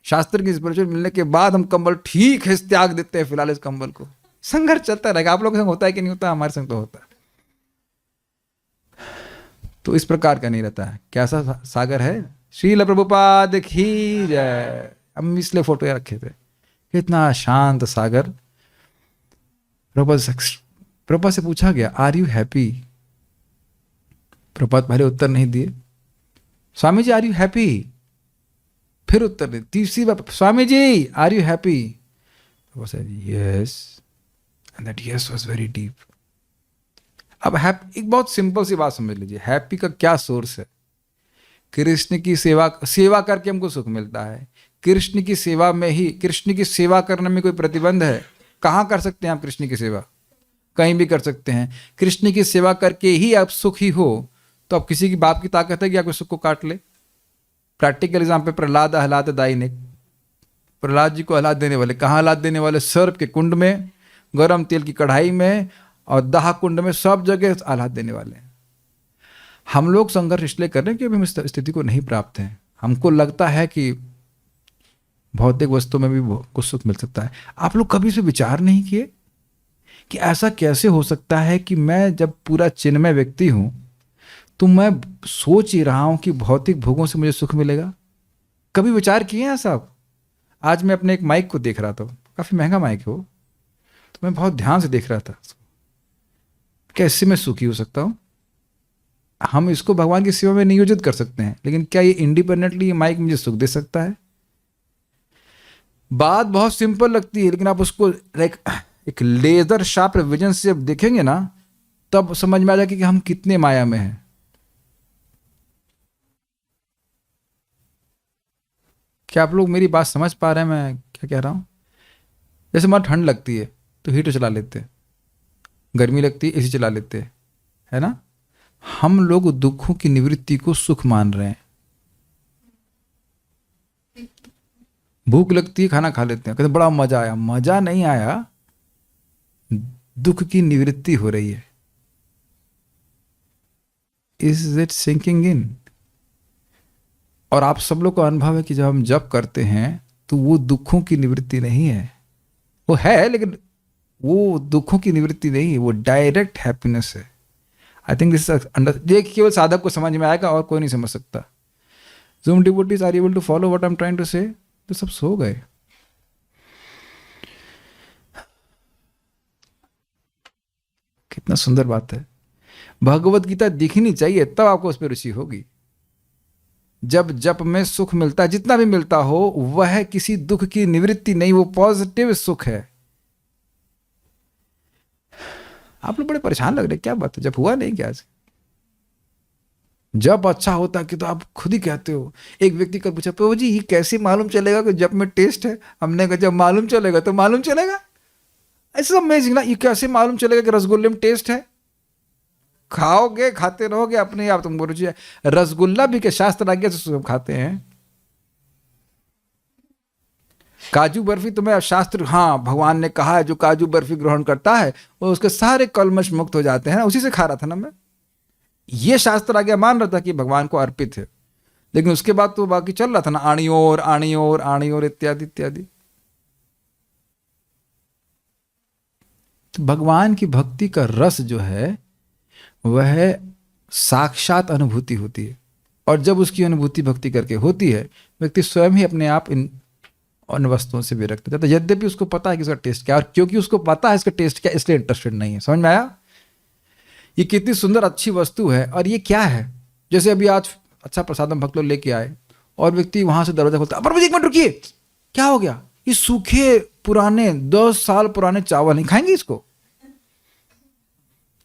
शास्त्र की स्पिरिचुअल मिलने के बाद हम कंबल ठीक है त्याग देते हैं, फिलहाल इस कंबल को। संघर्ष चलता रहेगा। आप लोगों के संग होता है कि नहीं होता, हमारे संग तो होता है। तो इस प्रकार का नहीं रहता है। कैसा सागर है, श्रील प्रभुपाद की जय। हम इसलिए फोटो रखे थे, कितना शांत सागर। प्रभुपाद से पूछा गया, आर यू हैप्पी? प्रभुपाद पहले उत्तर नहीं दिए। Swami ji are you happy? फिर उत्तर दिए। तीसरी बार, Swami ji are you happy? Prabhupada said yes, and that yes was very deep. अब एक बहुत सिंपल सी बात समझ लीजिए, हैप्पी का क्या सोर्स है? कृष्ण की सेवा करके हमको सुख मिलता है। कृष्ण की सेवा में ही, कृष्ण की सेवा करने में कोई प्रतिबंध है? कहाँ कर सकते हैं आप कृष्ण की सेवा? कहीं भी कर सकते हैं। कृष्ण की सेवा करके ही आप सुखी हो, तो अब किसी की बाप की ताकत है कि आपके सुख को काट ले? प्रैक्टिकल एग्जाम्पल, प्रहलाद आह्लाद दायिने, प्रहलाद जी को आह्लाद देने वाले, कहाँ आह्लाद देने वाले? सर्प के कुंड में, गरम तेल की कढ़ाई में और दाह कुंड में, सब जगह आह्लाद देने वाले हैं। हम लोग संघर्ष इसलिए कर रहे हैं कि अभी हम इस स्थिति को नहीं प्राप्त हैं। हमको लगता है कि भौतिक वस्तु में भी कुछ सुख मिल सकता है। आप लोग कभी से विचार नहीं किए कि ऐसा कैसे हो सकता है कि मैं जब पूरा चिन्मय व्यक्ति हूं तो मैं सोच ही रहा हूं कि भौतिक भोगों से मुझे सुख मिलेगा? कभी विचार किए हैं साहब? आज मैं अपने एक माइक को देख रहा था, काफी महंगा माइक है वो, तो मैं बहुत ध्यान से देख रहा था, क्या इससे मैं सुखी हो सकता हूं? हम इसको भगवान की सेवा में नियोजित कर सकते हैं, लेकिन क्या ये इंडिपेंडेंटली ये माइक मुझे सुख दे सकता है? बात बहुत सिंपल लगती है, लेकिन आप उसको एक लेजर शार्प विजन से जब देखेंगे ना, तब समझ में आ जाएगा कि हम कितने माया में हैं। क्या आप लोग मेरी बात समझ पा रहे हैं मैं क्या कह रहा हूं? जैसे हमारा ठंड लगती है तो हीटर चला लेते हैं, गर्मी लगती है एसी चला लेते हैं, है ना? हम लोग दुखों की निवृत्ति को सुख मान रहे हैं। भूख लगती है, खाना खा लेते हैं, कहते बड़ा मजा आया। मजा नहीं आया, दुख की निवृत्ति हो रही है। Is it sinking in? और आप सब लोग को अनुभव है कि जब हम जप करते हैं तो वो दुखों की निवृत्ति नहीं है, वो है लेकिन वो दुखों की निवृत्ति नहीं है, वो डायरेक्ट हैप्पीनेस है। आई थिंक दिस अंडर, ये केवल साधक को समझ में आएगा और कोई नहीं समझ सकता। Zoom devotees are able to follow what I'm trying to say? तो सब सो गए। कितना सुंदर बात है। भगवत गीता दिखनी चाहिए, तब आपको उस पर रुचि होगी। जब जप में सुख मिलता है, जितना भी मिलता हो, वह किसी दुख की निवृत्ति नहीं, वो पॉजिटिव सुख है। आप लोग बड़े परेशान लग रहे, क्या बात है? जब हुआ नहीं क्या आज? जब अच्छा होता कि तो आप खुद ही कहते हो। एक व्यक्ति कल पूछा, प्रभु जी ये कैसे मालूम चलेगा कि जब में टेस्ट है? हमने कहा जब मालूम चलेगा तो मालूम चलेगा। ऐसा अमेजिंग ना, ये कैसे मालूम चलेगा कि रसगुल्ले में टेस्ट है? खाओगे, खाते रहोगे अपने आप, तुमको रुचि है। रसगुल्ला भी के शास्त्र आज्ञा से सब खाते हैं। काजू बर्फी तुम्हें शास्त्र, हाँ भगवान ने कहा है जो काजू बर्फी ग्रहण करता है वो उसके सारे कलमश मुक्त हो जाते हैं ना, उसी से खा रहा था ना मैं। ये शास्त्र आज्ञा मान रहा था कि भगवान को अर्पित है, लेकिन उसके बाद तो बाकी चल रहा था ना, आणियोर आणियोर आणियोर इत्यादि इत्यादि। तो भगवान की भक्ति का रस जो है वह साक्षात अनुभूति होती है, और जब उसकी अनुभूति भक्ति करके होती है, व्यक्ति स्वयं ही अपने आप इन वस्तुओं से विरक्त हो जाता है। यद्यपि उसको पता है कि इसका टेस्ट क्या है, और क्योंकि उसको पता है इसका टेस्ट क्या, इसलिए इंटरेस्टेड नहीं है। समझ में आया? ये कितनी सुंदर अच्छी वस्तु है और ये क्या है। जैसे अभी आज अच्छा प्रसादम भक्त लोग लेके आए और व्यक्ति वहां से दरवाजा खोलता है, पर मुझे एक मिनट रुकिए, क्या हो गया? ये सूखे पुराने 10 साल पुराने चावल नहीं खाएंगे इसको?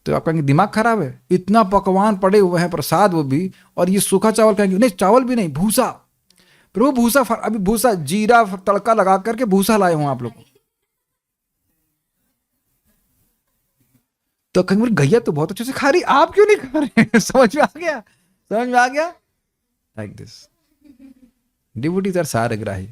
तो आप कहेंगे दिमाग खराब है, इतना पकवान पड़े हुए हैं, प्रसाद वो भी, और ये सूखा चावल खाएंगे? नहीं, चावल भी नहीं, भूसा। प्रभु भूसा, अभी भूसा जीरा तड़का लगा करके भूसा लाए हूं आप लोग। तो कहेंगे गैया तो बहुत अच्छे से खा रही, आप क्यों नहीं खा रहे? समझ में आ गया? समझ में आ गया? लाइक दिस डिवोटीज आर सारग्राही।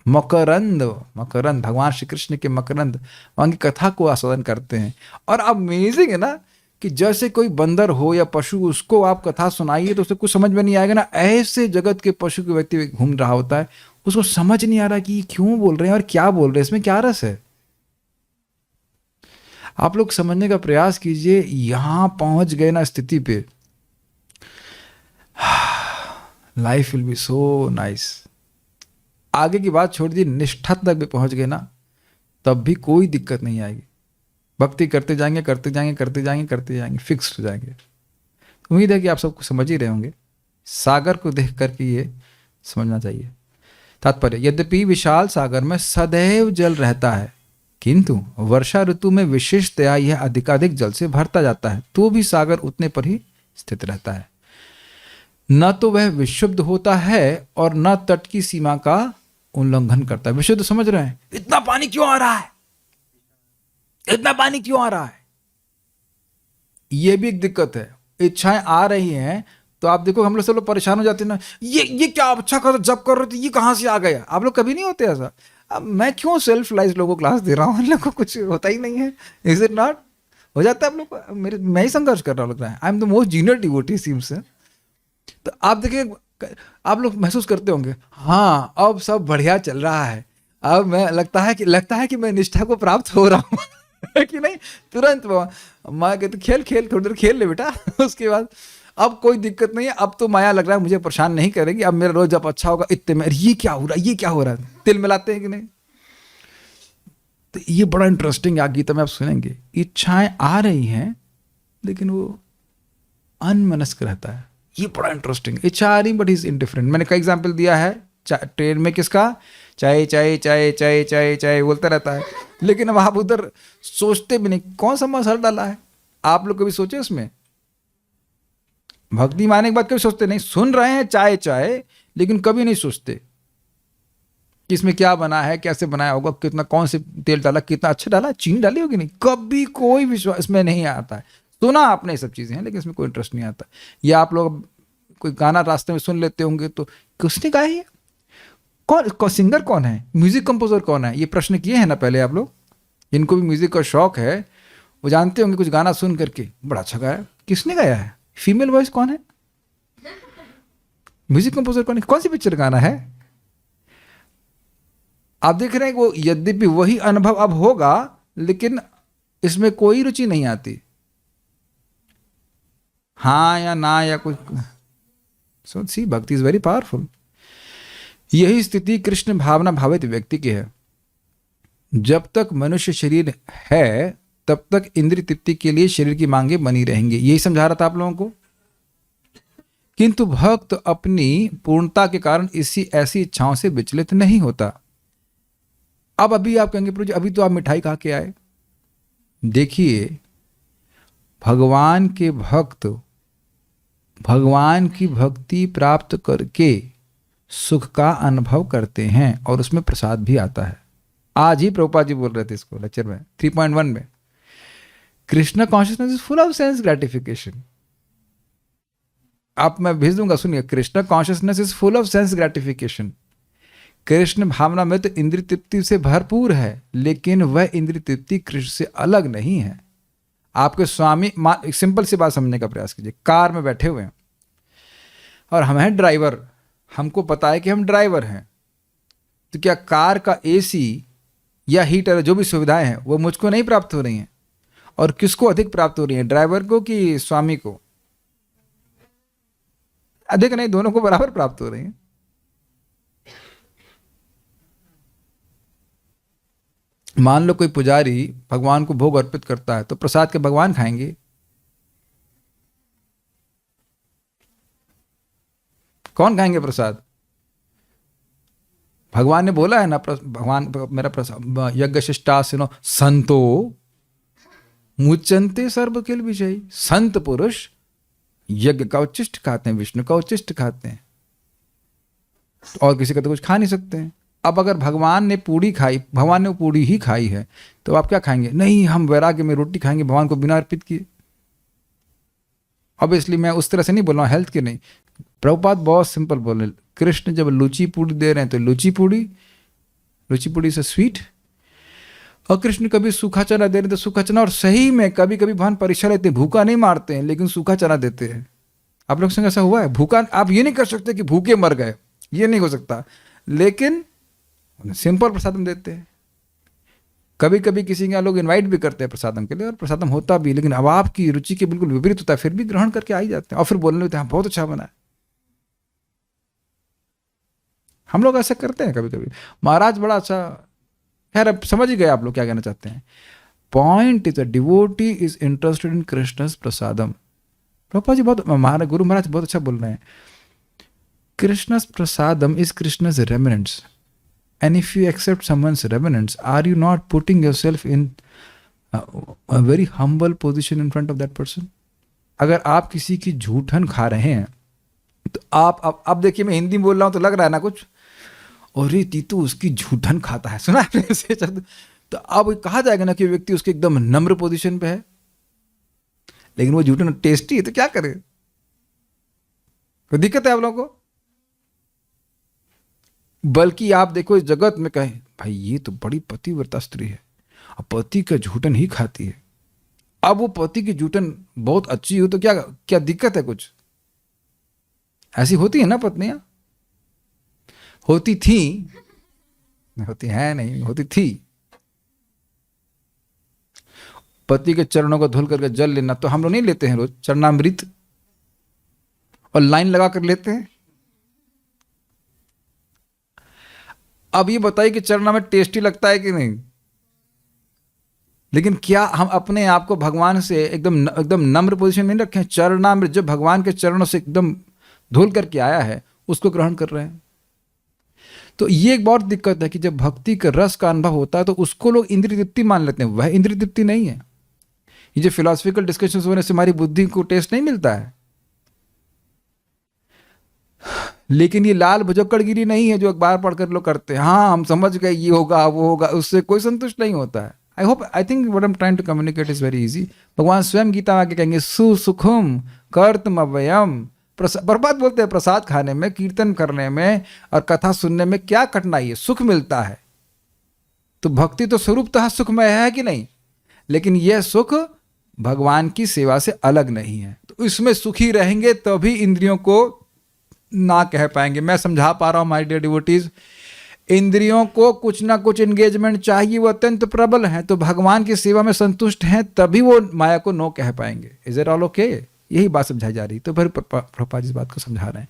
मकरंद, मकरंद भगवान श्री कृष्ण के मकरंद वहां की कथा को आस्वादन करते हैं। और अमेजिंग है ना कि जैसे कोई बंदर हो या पशु, उसको आप कथा सुनाइए तो उसे कुछ समझ में नहीं आएगा ना। ऐसे जगत के पशु के व्यक्ति घूम रहा होता है, उसको समझ नहीं आ रहा कि क्यों बोल रहे हैं और क्या बोल रहे हैं, इसमें क्या रस है। आप लोग समझने का प्रयास कीजिए। यहां पहुंच गए ना स्थिति पे, life will be so nice. आगे की बात छोड़ दी, निष्ठा तक भी पहुंच गए ना, तब भी कोई दिक्कत नहीं आएगी। भक्ति करते जाएंगे करते जाएंगे करते जाएंगे करते जाएंगे, फिक्स हो जाएंगे। उम्मीद है कि आप सबको समझ ही रहे होंगे। सागर को देख करके ये समझना चाहिए। तात्पर्य, यद्यपि विशाल सागर में सदैव जल रहता है, किंतु वर्षा ऋतु में विशेषतया यह अधिकाधिक जल से भरता जाता है, तो भी सागर उतने पर ही स्थित रहता है। न तो वह विशुद्ध होता है और न तट की सीमा का उल्लंघन करता है। विशुद्ध समझ रहे हैं? इतना पानी क्यों आ रहा है, इतना पानी क्यों आ रहा है, यह भी एक दिक्कत है। इच्छाएं आ रही हैं तो आप देखो हम लोग सब लोग परेशान हो जाते हैं ना, ये क्या अच्छा कर जब कर रहे थे, ये कहां से आ गया। आप लोग कभी नहीं होते ऐसा? अब मैं क्यों सेल्फ लाइज लोगों को क्लास दे रहा हूं, इन लोगों को कुछ होता ही नहीं है। Is it not? हो जाता है आप लोग को। मेरे मैं ही संघर्ष कर रहा हूं, लग रहा है। I am the most junior devotee seems. तो आप देखिए, आप लोग महसूस करते होंगे, हाँ अब सब बढ़िया चल रहा है, अब मैं लगता है कि मैं निष्ठा को प्राप्त हो रहा हूँ। कि नहीं? तुरंत माँ कहती खेल खेल, थोड़ी देर खेल ले बेटा। उसके बाद अब कोई दिक्कत नहीं है, अब तो माया लग रहा है मुझे परेशान नहीं करेगी, अब मेरा रोज जब अच्छा होगा इतने में, ये क्या हो रहा है, ये क्या हो रहा है, तिल मिलाते हैं कि नहीं? तो ये बड़ा इंटरेस्टिंग है, गीता में आप सुनेंगे। इच्छाएं आ रही हैं लेकिन वो अनमनस्क रहता है। ये बड़ा इंटरेस्टिंग। इच्छा आ रही बट इज इंडिफरेंट। मैंने कई एग्जाम्पल दिया है ट्रेन में, किसका? चाय चाय चाय चाय चाय चाय बोलता रहता है, लेकिन अब आप उधर सोचते भी नहीं कौन सा मसाला डाला है। आप लोग कभी सोचे उसमें? भक्ति माने के बाद कभी सोचते नहीं? सुन रहे हैं चाय चाय, लेकिन कभी नहीं सोचते कि इसमें क्या बना है, कैसे बनाया होगा, कितना, कौन से तेल डाला, कितना अच्छा डाला, चीनी डाली होगी नहीं, कभी कोई विश्वास इसमें नहीं आता है। सुना आपने ये सब चीजें हैं लेकिन इसमें कोई इंटरेस्ट नहीं आता। या आप लोग कोई गाना रास्ते में सुन लेते होंगे तो किसने गाया है, कौन सिंगर कौन है, म्यूजिक कंपोजर कौन है, ये प्रश्न किए हैं ना पहले आप लोग? जिनको भी म्यूजिक का शौक है वो जानते होंगे कुछ गाना सुन करके बड़ा अच्छा गाया, किसने गाया है, फीमेल वॉइस कौन है, म्यूजिक कंपोजर कौन है, कौन सी पिक्चर गाना है। आप देख रहे हैं वो यद्यपि वही अनुभव अब होगा लेकिन इसमें कोई रुचि नहीं आती, हाँ या ना या कुछ। सो सी भक्ति इज वेरी पावरफुल। यही स्थिति कृष्ण भावना भावित व्यक्ति की है। जब तक मनुष्य शरीर है तब तक इंद्रिय तृप्ति के लिए शरीर की मांगे बनी रहेंगी, यही समझा रहा था आप लोगों को। किंतु भक्त अपनी पूर्णता के कारण इसी ऐसी इच्छाओं से विचलित नहीं होता। अब अभी आप कहेंगे प्रभु जी अभी तो आप मिठाई खा के आए। देखिए, भगवान के भक्त भगवान की भक्ति प्राप्त करके सुख का अनुभव करते हैं और उसमें प्रसाद भी आता है। आज ही प्रभुपाद जी बोल रहे थे इसको लेक्चर में 3.1 में Krishna consciousness is full of sense gratification. आप मैं भेज दूंगा, सुनिए, Krishna consciousness is full of sense gratification. Krishna भावना में तो इंद्रिय तृप्ति से भरपूर है, लेकिन वह इंद्रिय तृप्ति कृष्ण से अलग नहीं है। आपके स्वामी, एक सिंपल सी बात समझने का प्रयास कीजिए। कार में बैठे हुए हैं और हम हैं ड्राइवर, हमको पता है कि हम ड्राइवर हैं, तो क्या कार का एसी या हीटर, जो भी सुविधाएं हैं, वो मुझको नहीं प्राप्त हो रही हैं? और किसको अधिक प्राप्त हो रही है, ड्राइवर को कि स्वामी को? अधिक नहीं, दोनों को बराबर प्राप्त हो रही हैं। मान लो कोई पुजारी भगवान को भोग अर्पित करता है, तो प्रसाद के भगवान खाएंगे? कौन खाएंगे प्रसाद? भगवान ने बोला है ना, भगवान मेरा प्रसाद यज्ञ शिष्टासिनो संतो मुचंते सर्व किल विजयी। संत पुरुष यज्ञ का उच्चिष्ट खाते हैं, विष्णु का उच्चिष्ट खाते हैं, और किसी का तो कुछ खा नहीं सकते हैं। अब अगर भगवान ने पूड़ी खाई, भगवान ने पूड़ी ही खाई है, तो आप क्या खाएंगे? नहीं, हम वैराग्य में रोटी खाएंगे भगवान को बिना अर्पित किए। अब इसलिए मैं उस तरह से नहीं बोल रहा हूँ, हेल्थ के नहीं। प्रभुपाद बहुत सिंपल बोल रहे, कृष्ण जब लूची पूड़ी दे रहे हैं तो लूची पूड़ी से स्वीट, और कृष्ण कभी सूखा चना दे रहे हैं तो सूखा चना। और सही में कभी कभी भगवान परीक्षा लेते हैं, भूखा नहीं मारते हैं, लेकिन सूखा चना देते हैं। आप लोग संग ऐसा हुआ है? भूखा, आप ये नहीं कर सकते कि भूखे मर गए, ये नहीं हो सकता, लेकिन सिंपल प्रसादम देते हैं। कभी कभी किसी के लोग इनवाइट भी करते हैं प्रसादम के लिए, और प्रसादम होता भी, लेकिन अब आपकी रुचि के बिल्कुल विपरीत होता है, फिर भी ग्रहण करके आ ही जाते हैं, और फिर बोलने लगते हैं हाँ बहुत अच्छा बना है। हम लोग ऐसा करते हैं कभी कभी। महाराज बड़ा अच्छा, खैर अब समझ ही गए आप लोग क्या कहना चाहते हैं। Point is a devotee is interested in Krishna's prasadam. Prabhupada ji बहुत, महाराज गुरु महाराज बहुत अच्छा बोल रहे हैं। Krishna's prasadam is Krishna's remnants, and if you accept someone's reverence, are you not putting yourself in a very humble position in front of that person? अगर आप किसी की झूठन खा रहे हैं, तो आप अब देखिए, मैं हिंदी में बोल रहा हूं तो लग रहा है ना कुछ, अरे तीतू उसकी झूठन खाता है, सुना है ऐसे शब्द? तो अब कहा जाएगा ना कि व्यक्ति उसके एकदम नम्र पोजीशन पे है, लेकिन वो झूठन टेस्टी है तो क्या करे? कोई दिक्कत है आप लोगों को? बल्कि आप देखो, इस जगत में कहें भाई ये तो बड़ी पतिव्रता स्त्री है, अब पति का झूठन ही खाती है। अब वो पति की झूठन बहुत अच्छी हो तो क्या क्या दिक्कत है कुछ? ऐसी होती है ना पत्नियां, होती थी, होती है नहीं, होती थी। पति के चरणों को धुल करके जल लेना, तो हम लोग नहीं लेते हैं रोज चरणामृत, और लाइन लगा कर लेते हैं। अब ये बताइए कि चरणामृत टेस्टी लगता है कि नहीं? लेकिन क्या हम अपने आप को भगवान से एकदम नम्र पोजीशन में नहीं रखें? चरणामृत जो भगवान के चरणों से एकदम धुल करके आया है, उसको ग्रहण कर रहे हैं। तो ये एक बहुत दिक्कत है कि जब भक्ति का रस का अनुभव होता है तो उसको लोग इंद्रिय तृप्ति मान लेते हैं, वह इंद्रिय तृप्ति नहीं है। ये जो फिलोसफिकल डिस्कशन होने से हमारी बुद्धि को टेस्ट नहीं मिलता है, लेकिन ये लाल भुजक्कड़गिरी नहीं है जो अखबार पढ़कर लोग करते हैं, हाँ हम समझ गए ये होगा वो होगा, उससे कोई संतुष्ट नहीं होता है। I think what I am trying to communicate is very easy. भगवान स्वयं गीता में आके कहेंगे सुसुखम कर्तम अव्ययम। प्रभात बोलते हैं प्रसाद खाने में, कीर्तन करने में और कथा सुनने में क्या कठिनाई है? सुख मिलता है। तो भक्ति तो स्वरूपतः सुखमय है कि नहीं, लेकिन यह सुख भगवान की सेवा से अलग नहीं है। तो इसमें सुखी रहेंगे तभी इंद्रियों को ना कह पाएंगे। मैं समझा पा रहा हूं माय डियर डिवोटीज, इंद्रियों को कुछ ना कुछ एंगेजमेंट चाहिए, वो अत्यंत प्रबल है, तो भगवान की सेवा में संतुष्ट हैं तभी वो माया को नो कह पाएंगे। Is it all okay? यही बात समझाई जा रही। तो फिर प्रभुपाद जी इस बात को समझा रहे हैं।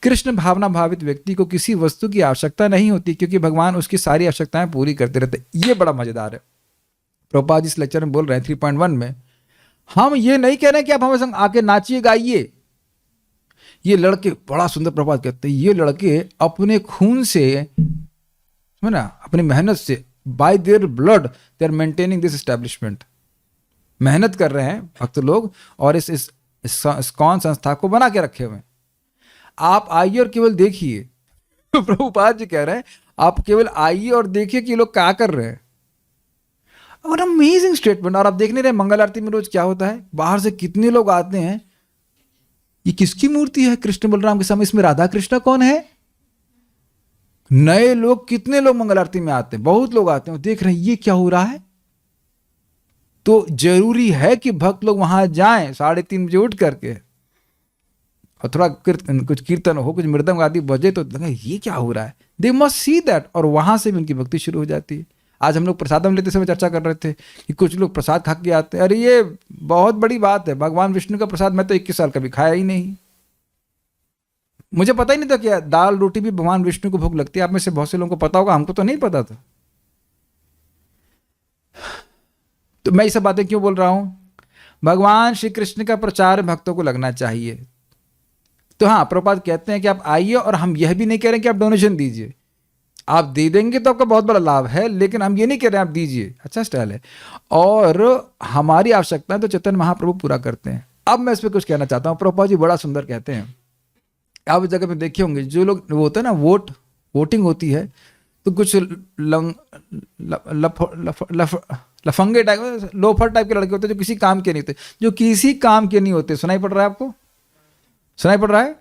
कृष्ण भावना भावित व्यक्ति को किसी वस्तु की आवश्यकता नहीं होती, क्योंकि भगवान उसकी सारी आवश्यकताएं पूरी करते रहते। ये बड़ा मजेदार है। प्रभुपाद जी इस लेक्चर में बोल रहे हैं 3.1 में, हम ये नहीं कह रहे कि आप हमारे संग आके नाचिए गाइए। ये लड़के, बड़ा सुंदर प्रभात कहते हैं, ये लड़के अपने खून से, है ना, अपनी मेहनत से, by their blood they are maintaining this establishment. मेहनत कर रहे हैं भक्त लोग और इस इस्कॉन संस्था को बना के रखे हुए। आप आइए और केवल देखिए। प्रभुपाद जी कह रहे हैं आप केवल आइए और देखिए कि ये लोग क्या कर रहे हैं। और अमेजिंग स्टेटमेंट। और आप देख नहीं रहे मंगल आरती में रोज क्या होता है, बाहर से कितने लोग आते हैं, ये किसकी मूर्ति है कृष्ण बलराम के सामने, इसमें राधा कृष्ण कौन है। नए लोग, कितने लोग मंगल आरती में आते हैं, बहुत लोग आते हैं, देख रहे हैं ये क्या हो रहा है। तो जरूरी है कि भक्त लोग वहां जाएं 3:30 बजे उठ करके, और थोड़ा कुछ कीर्तन हो, कुछ मृदंग आदि बजे, तो लगा ये क्या हो रहा है, दे मस्ट सी दैट, और वहां से भी उनकी भक्ति शुरू हो जाती है। आज हम लोग प्रसादम लेते समय चर्चा कर रहे थे कि कुछ लोग प्रसाद खा के आते हैं, अरे ये बहुत बड़ी बात है, भगवान विष्णु का प्रसाद मैं तो 21 साल कभी खाया ही नहीं, मुझे पता ही नहीं था कि दाल रोटी भी भगवान विष्णु को भोग लगती है। आप में से बहुत से लोगों को पता होगा, हमको तो नहीं पता था। तो मैं ये सब बातें क्यों बोल रहा हूं, भगवान श्री कृष्ण का प्रचार भक्तों को लगना चाहिए। तो हाँ, प्रभुपाद कहते हैं कि आप आइए, और हम यह भी नहीं कह रहे कि आप डोनेशन दीजिए, आप दे देंगे तो आपका बहुत बड़ा लाभ है, लेकिन हम ये नहीं कह रहे आप दीजिए, अच्छा स्टाइल है, और हमारी आवश्यकता तो चैतन्य महाप्रभु पूरा करते हैं। अब मैं इस पर कुछ कहना चाहता हूँ। प्रभुपाद जी बड़ा सुंदर कहते हैं, आप इस जगह पे देखे होंगे, जो लोग वो होता है ना, वोटिंग होती है, तो कुछ लफंगे टाइप, लोफर टाइप के लड़के होते हैं जो किसी काम के नहीं होते, जो किसी काम के नहीं होते। सुनाई पड़ रहा है आपको, सुनाई पड़ रहा है,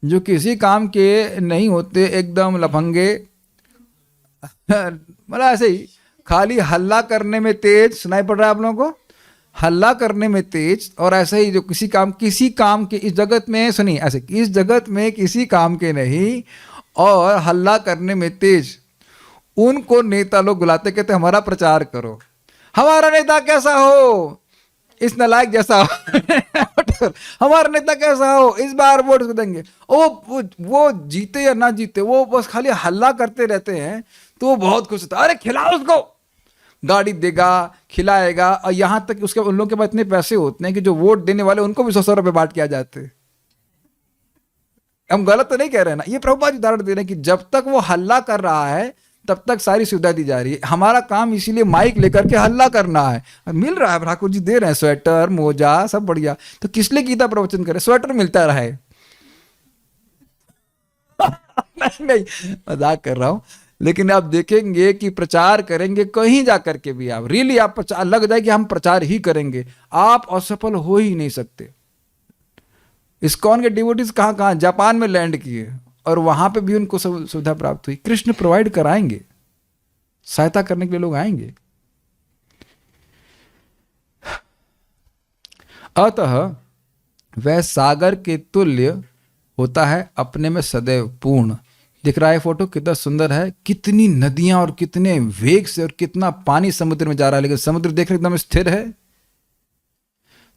जो किसी काम के नहीं होते, एकदम लफंगे, मतलब ऐसे ही खाली हल्ला करने में तेज। सुनाई पड़ रहा है आप लोगों को, हल्ला करने में तेज, और ऐसे ही जो किसी काम के इस जगत में, सुनिए ऐसे, इस जगत में किसी काम के नहीं और हल्ला करने में तेज, उनको नेता लोग बुलाते, कहते हमारा प्रचार करो, हमारा नेता कैसा हो, इस नलायक जैसा हो हमारा नेता कैसा हो, इस बार वोट देंगे। वो जीते या ना जीते, वो बस खाली हल्ला करते रहते हैं, तो वो बहुत खुश होता है, अरे खिलाओ उसको, गाड़ी देगा, खिलाएगा, और यहां तक उसके उन लोगों के पास इतने पैसे होते हैं कि जो वोट देने वाले उनको भी 100 रुपए बांट किया जाते हैं। हम गलत तो नहीं कह रहे ना, ये प्रभुपाद उदाहरण दे रहे हैं कि जब तक वो हल्ला कर रहा है तब तक सारी सुविधा दी जा रही है। हमारा काम इसीलिए माइक लेकर के हल्ला करना है, मिल रहा है, ठाकुर जी दे रहे हैं स्वेटर मोजा सब बढ़िया, तो किस लिए गीता प्रवचन करे, स्वेटर मिलता रहा है नहीं, मजाक कर रहा हूं। लेकिन आप देखेंगे कि प्रचार करेंगे कहीं जाकर के भी, आप रियली आप प्रचार लग जाए कि हम प्रचार ही करेंगे, आप असफल हो ही नहीं सकते। इस्कॉन के डिवोटीज कहां कहां जापान में लैंड किए, और वहां पे भी उनको सुविधा प्राप्त हुई। कृष्ण प्रोवाइड कराएंगे, सहायता करने के लिए लोग आएंगे। अतः वह सागर के तुल्य होता है, अपने में सदैव पूर्ण। दिख रहा है फोटो, कितना सुंदर है, कितनी नदियां और कितने वेग से और कितना पानी समुद्र में जा रहा है, लेकिन समुद्र देख रहे एकदम स्थिर है।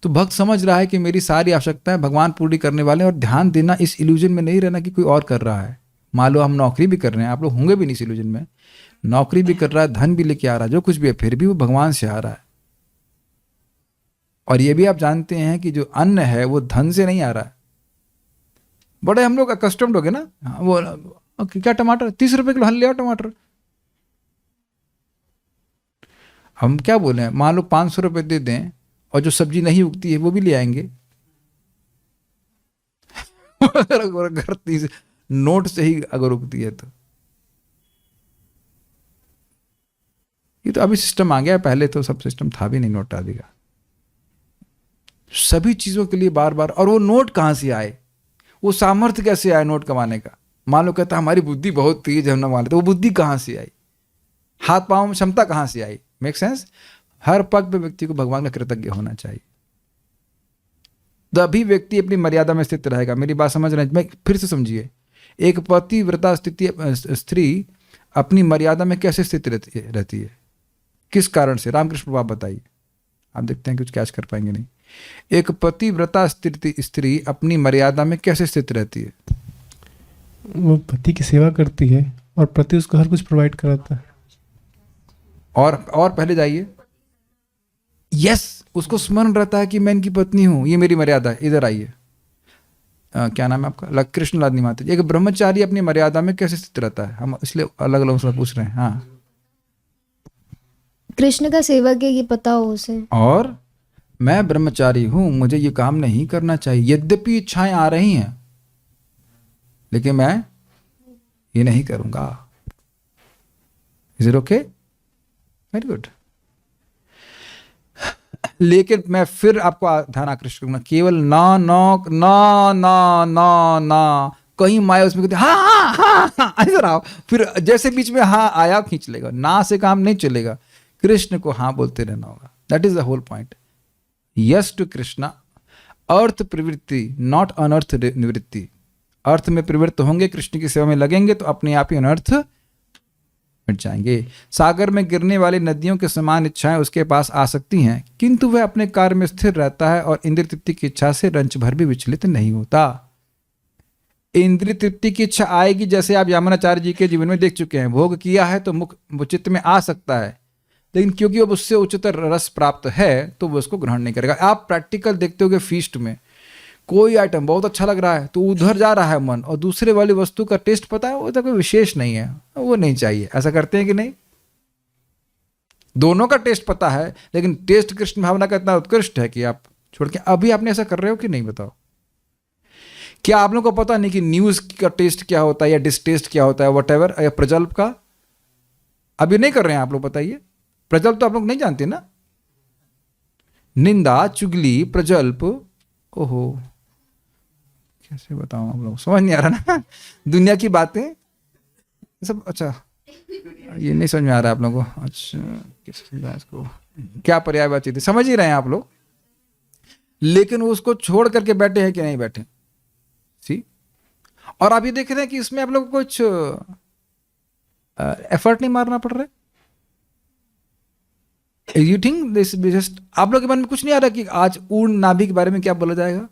तो भक्त समझ रहा है कि मेरी सारी आवश्यकताएं भगवान पूरी करने वाले हैं, और ध्यान देना, इस इल्यूजन में नहीं रहना कि कोई और कर रहा है। मान लो हम नौकरी भी कर रहे हैं, आप लोग होंगे भी नहीं इस इल्यूजन में, नौकरी भी कर रहा है, धन भी लेके आ रहा है, जो कुछ भी है, फिर भी वो भगवान से आ रहा है। और ये भी आप जानते हैं कि जो अन्न है वो धन से नहीं आ रहा है। बड़े हम लोग अकस्टम्ड हो गए ना, वो क्या टमाटर 30 रुपए किलो, हल ले आओ टमाटर। हम क्या बोले, मान लो 500 रुपए दे दें, और जो सब्जी नहीं उगती है वो भी ले आएंगे अगर 30 नोट से ही अगर उगती है तो। ये तो अभी सिस्टम आ गया, पहले तो सब सिस्टम था भी नहीं नोट आदि का, सभी चीजों के लिए बार बार। और वो नोट कहां से आए, वो सामर्थ्य कैसे आए नोट कमाने का। मान लो कहता हमारी बुद्धि बहुत तेज है, हम ना मान लेते, वो बुद्धि कहां से आई, हाथ पांव में क्षमता कहां से आई। Make sense. हर पग पे व्यक्ति को भगवान का कृतज्ञ होना चाहिए, तभी व्यक्ति अपनी मर्यादा में स्थित रहेगा। मेरी बात समझ रहे हैं, मैं फिर से समझिए, एक पतिव्रता स्त्री अपनी मर्यादा में कैसे स्थित रहती है, किस कारण से, रामकृष्ण बाबा बताइए। आप देखते हैं कुछ कैच कर पाएंगे नहीं। एक पतिव्रता स्त्री अपनी मर्यादा में कैसे स्थित रहती है, वो पति की सेवा करती है और पति उसको हर कुछ प्रोवाइड कराता है। और पहले जाइए, यस, उसको स्मरण रहता है कि मैं इनकी पत्नी हूं, ये मेरी मर्यादा है, इधर आइए। क्या नाम है आपका, कृष्ण लादनी माता जी। एक ब्रह्मचारी अपनी मर्यादा में कैसे स्थित रहता है, हम इसलिए अलग अलग उसमें पूछ रहे हैं। हाँ, कृष्ण का सेवक है, ये पता हो उसे। और मैं ब्रह्मचारी हूं, मुझे ये काम नहीं करना चाहिए, यद्यपि इच्छाएं आ रही हैं, लेकिन मैं ये नहीं करूंगा। Is it okay, very good. लेकिन मैं फिर आपको ध्यान आकृष्ट करूंगा, केवल ना ना ना ना ना ना, कहीं माया उसमें कहते हाँ हाँ हाँ हाँ ऐसा रहा, फिर जैसे बीच में हाँ आया खींच लेगा, ना से काम नहीं चलेगा, कृष्ण को हाँ बोलते रहना होगा। That is the whole point. Yes to Krishna, अर्थ प्रवृत्ति नॉट अनर्थ निवृत्ति। अर्थ में प्रवृत्त होंगे, कृष्ण की सेवा में लगेंगे तो अपने आप ही अनर्थ मिट जाएंगे। सागर में गिरने वाली नदियों के समान इच्छाएं उसके पास आ सकती हैं, किंतु वह अपने कार्य में स्थिर रहता है और इंद्रिय तृप्ति की इच्छा से रंच भर भी विचलित नहीं होता। इंद्रिय तृप्ति की इच्छा आएगी, जैसे आप यामुनाचार्य जी के जीवन में देख चुके हैं, भोग किया है तो मुख चित्त में आ सकता है, लेकिन क्योंकि अब उससे उच्चतर रस प्राप्त है तो वो उसको ग्रहण नहीं करेगा। आप प्रैक्टिकल देखते होगे, फीस्ट में कोई आइटम बहुत अच्छा लग रहा है तो उधर जा रहा है मन, और दूसरे वाली वस्तु का टेस्ट पता है वो तो कोई विशेष नहीं है, वो नहीं चाहिए। ऐसा करते हैं कि नहीं? दोनों का टेस्ट पता है, लेकिन टेस्ट कृष्ण भावना का इतना उत्कृष्ट है कि आप छोड़ के, अभी आपने ऐसा कर रहे हो कि नहीं बताओ? क्या आप लोगों को पता नहीं कि न्यूज का टेस्ट क्या होता है या डिसटेस्ट क्या होता है, वट या प्रजल्प का? अभी नहीं कर रहे हैं आप लोग, बताइए। प्रजल्प तो आप लोग नहीं जानते ना, निंदा, चुगली, प्रजल्प, ओहो कैसे बताऊं, आप लोग समझ नहीं आ रहा ना दुनिया की बातें सब। अच्छा ये नहीं समझ में आ रहा है आप लोगों को? अच्छा कैसे समझाएं इसको, क्या पर्यायवाची थी, समझ ही रहे हैं आप लोग, लेकिन उसको छोड़ करके बैठे हैं कि नहीं बैठे? सी, और आप ये देख रहे हैं कि इसमें आप लोग को कुछ एफर्ट नहीं मारना पड़ रहा है। यू थिंक दिस जस्ट, आप लोग के मन में कुछ नहीं आ रहा कि आज ऊर्न नाभि के बारे में क्या बोला जाएगा?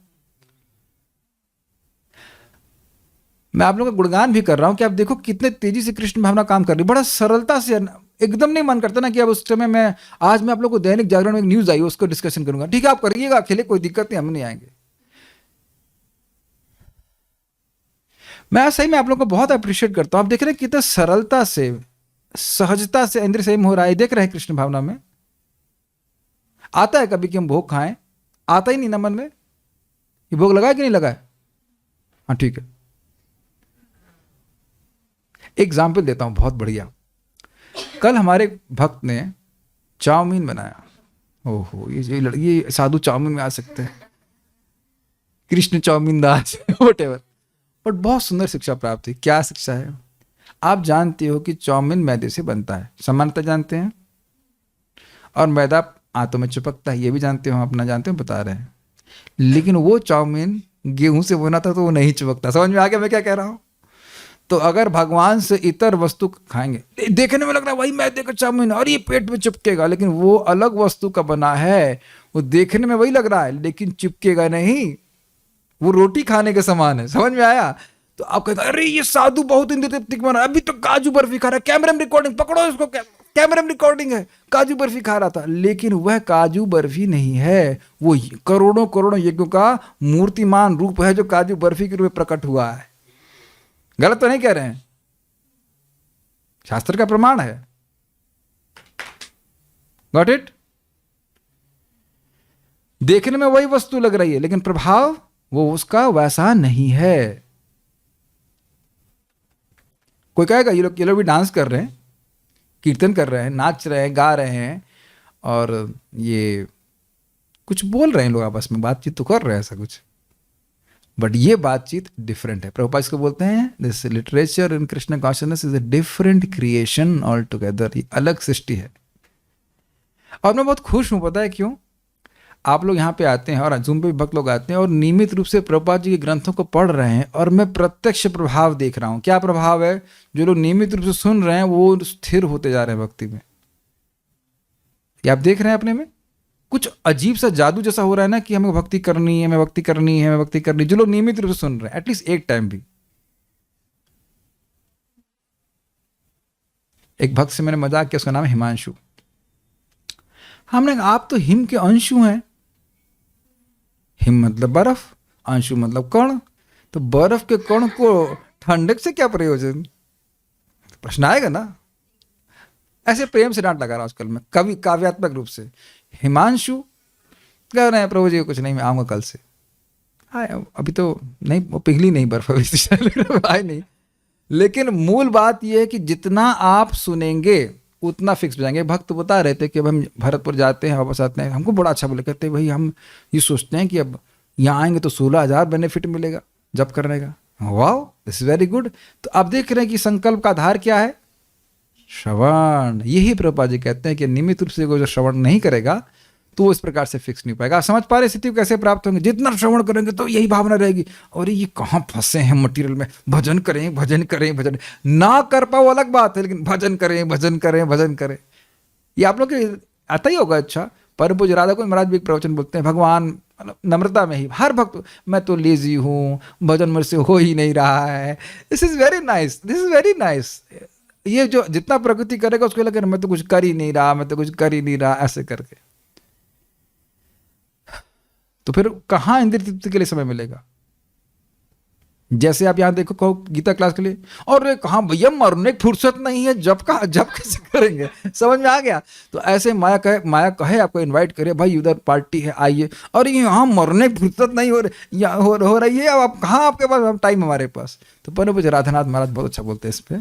मैं आप लोगों का गुणगान भी कर रहा हूं कि आप देखो कितने तेजी से कृष्ण भावना काम कर रही है, बड़ा सरलता से। एकदम नहीं मन करता ना कि अब उस समय मैं, आज मैं आप लोग को दैनिक जागरण में एक न्यूज आई उसको डिस्कशन करूंगा, ठीक है आप करिएगा अकेले, कोई दिक्कत नहीं, हम नहीं आएंगे। मैं सही में आप लोग को बहुत अप्रिशिएट करता हूं। आप देख रहे हैं कितने सरलता से, सहजता से इंद्रिय संयम हो रहा है, देख रहे हैं कृष्ण भावना में। आता है कभी कि हम भोग खाएं? आता ही नहीं ना मन में, ये भोग लगा है कि नहीं लगा है? हाँ ठीक है, एग्जाम्पल देता हूं बहुत बढ़िया। कल हमारे भक्त ने चाउमीन बनाया, ओहो ये साधु चाउमीन में आ सकते हैं, Krishna chow mein Das whatever, but बहुत सुंदर शिक्षा प्राप्त हुई। क्या शिक्षा है? आप जानते हो कि चाउमीन मैदे से बनता है, सामान्यतः जानते हैं, और मैदा आंतों में चिपकता है, ये भी जानते हो, अपना जानते हो, बता रहे हैं। लेकिन वो चाउमीन गेहूं से बना था तो वो नहीं चिपकता। समझ में आ गया मैं क्या कह रहा हूं? तो अगर भगवान से इतर वस्तु खाएंगे, देखने में लग रहा है वही मैदे का चाउमीन और ये पेट में चिपकेगा, लेकिन वो अलग वस्तु का बना है, वो देखने में वही लग रहा है लेकिन चिपकेगा नहीं, वो रोटी खाने के समान है। समझ में आया? तो आप कहते अरे ये साधु बहुत इंद्रिय बना, अभी तो काजू बर्फी खा रहा है, कैमरे में रिकॉर्डिंग, पकड़ो इसको, कैमरे में रिकॉर्डिंग है, काजू बर्फी खा रहा था, लेकिन वह काजू बर्फी नहीं है, वो करोड़ों करोड़ों यज्ञों का मूर्तिमान रूप है जो काजू बर्फी के रूप में प्रकट हुआ है। गलत तो नहीं कह रहे हैं, शास्त्र का प्रमाण है। Got it? देखने में वही वस्तु लग रही है लेकिन प्रभाव वो उसका वैसा नहीं है। कोई कहेगा ये लोग भी डांस कर रहे हैं, कीर्तन कर रहे हैं, नाच रहे हैं, गा रहे हैं, और ये कुछ बोल रहे हैं लोग आपस में, बातचीत तो कर रहे हैं ऐसा कुछ, बट ये बातचीत डिफरेंट है। प्रभुपाद इसको बोलते हैं this literature in Krishna consciousness is a different creation all together, ये अलग सृष्टि है। और मैं बहुत खुश हूं, पता है क्यों? आप लोग यहाँ पे आते हैं और जूम पे भी भक्त लोग आते हैं और नियमित रूप से प्रभुपाद जी के ग्रंथों को पढ़ रहे हैं, और मैं प्रत्यक्ष प्रभाव देख रहा हूँ। क्या प्रभाव है? जो लोग नियमित रूप से सुन रहे हैं वो स्थिर होते जा रहे हैं भक्ति में। ये आप देख रहे हैं अपने में कुछ अजीब सा जादू जैसा हो रहा है ना कि हमें भक्ति करनी है, हमें भक्ति करनी है, हमें भक्ति करनी है। जो लोग नियमित रूप से सुन रहे हैं एटलीस्ट एक टाइम भी। एक भक्त से मैंने मजाक किया, उसका नाम है हिमांशु। हमने कहा आप तो हिम के अंशु हैं, हिम मतलब बर्फ, अंशु मतलब कण, तो बर्फ के कण को ठंडक से क्या प्रयोजन? प्रश्न आएगा ना। ऐसे प्रेम से डांट लगा रहा हूं आजकल मैं, कवि काव्यात्मक रूप से। हिमांशु कह रहे हैं प्रभु जी कुछ नहीं, मैं आऊंगा कल से। अभी तो नहीं, वो पिघली नहीं बर्फ अभी आए नहीं। लेकिन मूल बात यह है कि जितना आप सुनेंगे उतना फिक्स हो जाएंगे। भक्त बता रहे थे कि अब हम भरतपुर जाते हैं वापस आते हैं, हमको बड़ा अच्छा बोले, कहते हैं भाई हम ये सोचते हैं कि अब यहाँ आएंगे तो 16,000 बेनिफिट मिलेगा जब करने का। वाह, दिस इज वेरी गुड। तो आप देख रहे हैं कि संकल्प का आधार क्या है? श्रवण। यही प्रभुपाद जी कहते हैं कि नियमित रूप से जो श्रवण नहीं करेगा तो वो इस प्रकार से फिक्स नहीं पाएगा। आप समझ पा रहे स्थिति को कैसे प्राप्त होंगे? जितना श्रवण करेंगे तो यही भावना रहेगी, और ये कहाँ फंसे हैं मटेरियल में, भजन करें भजन करें भजन ना कर पाओ अलग बात है, लेकिन भजन करें भजन करें भजन करें, ये आप लोग के आता ही होगा। अच्छा, परम पूज्य राधा को महाराज भी एक प्रवचन बोलते हैं, भगवान मतलब नम्रता में ही हर भक्त, मैं तो लेजी हूँ, भजन मेरे से हो ही नहीं रहा है। This is very nice, this is very nice. ये जो जितना प्रकृति करेगा उसको लगे मैं तो कुछ कर ही नहीं रहा, मैं तो कुछ कर ही नहीं रहा, ऐसे करके तो फिर कहाँ इंद्रिय तृप्ति के लिए समय मिलेगा? जैसे आप यहाँ देखो, कहो गीता क्लास के लिए, और कहाँ भैया मरने की फुर्सत नहीं है, जब कैसे करेंगे? समझ में आ गया? तो ऐसे माया कहे आपको इनवाइट करे, भाई उधर पार्टी है आइए, और यहाँ मरने की फुर्सत नहीं हो रही है, अब आप कहाँ, आपके पास टाइम हमारे पास। तो परम पूज्य राधानाथ महाराज बहुत अच्छा बोलते हैं इस पे,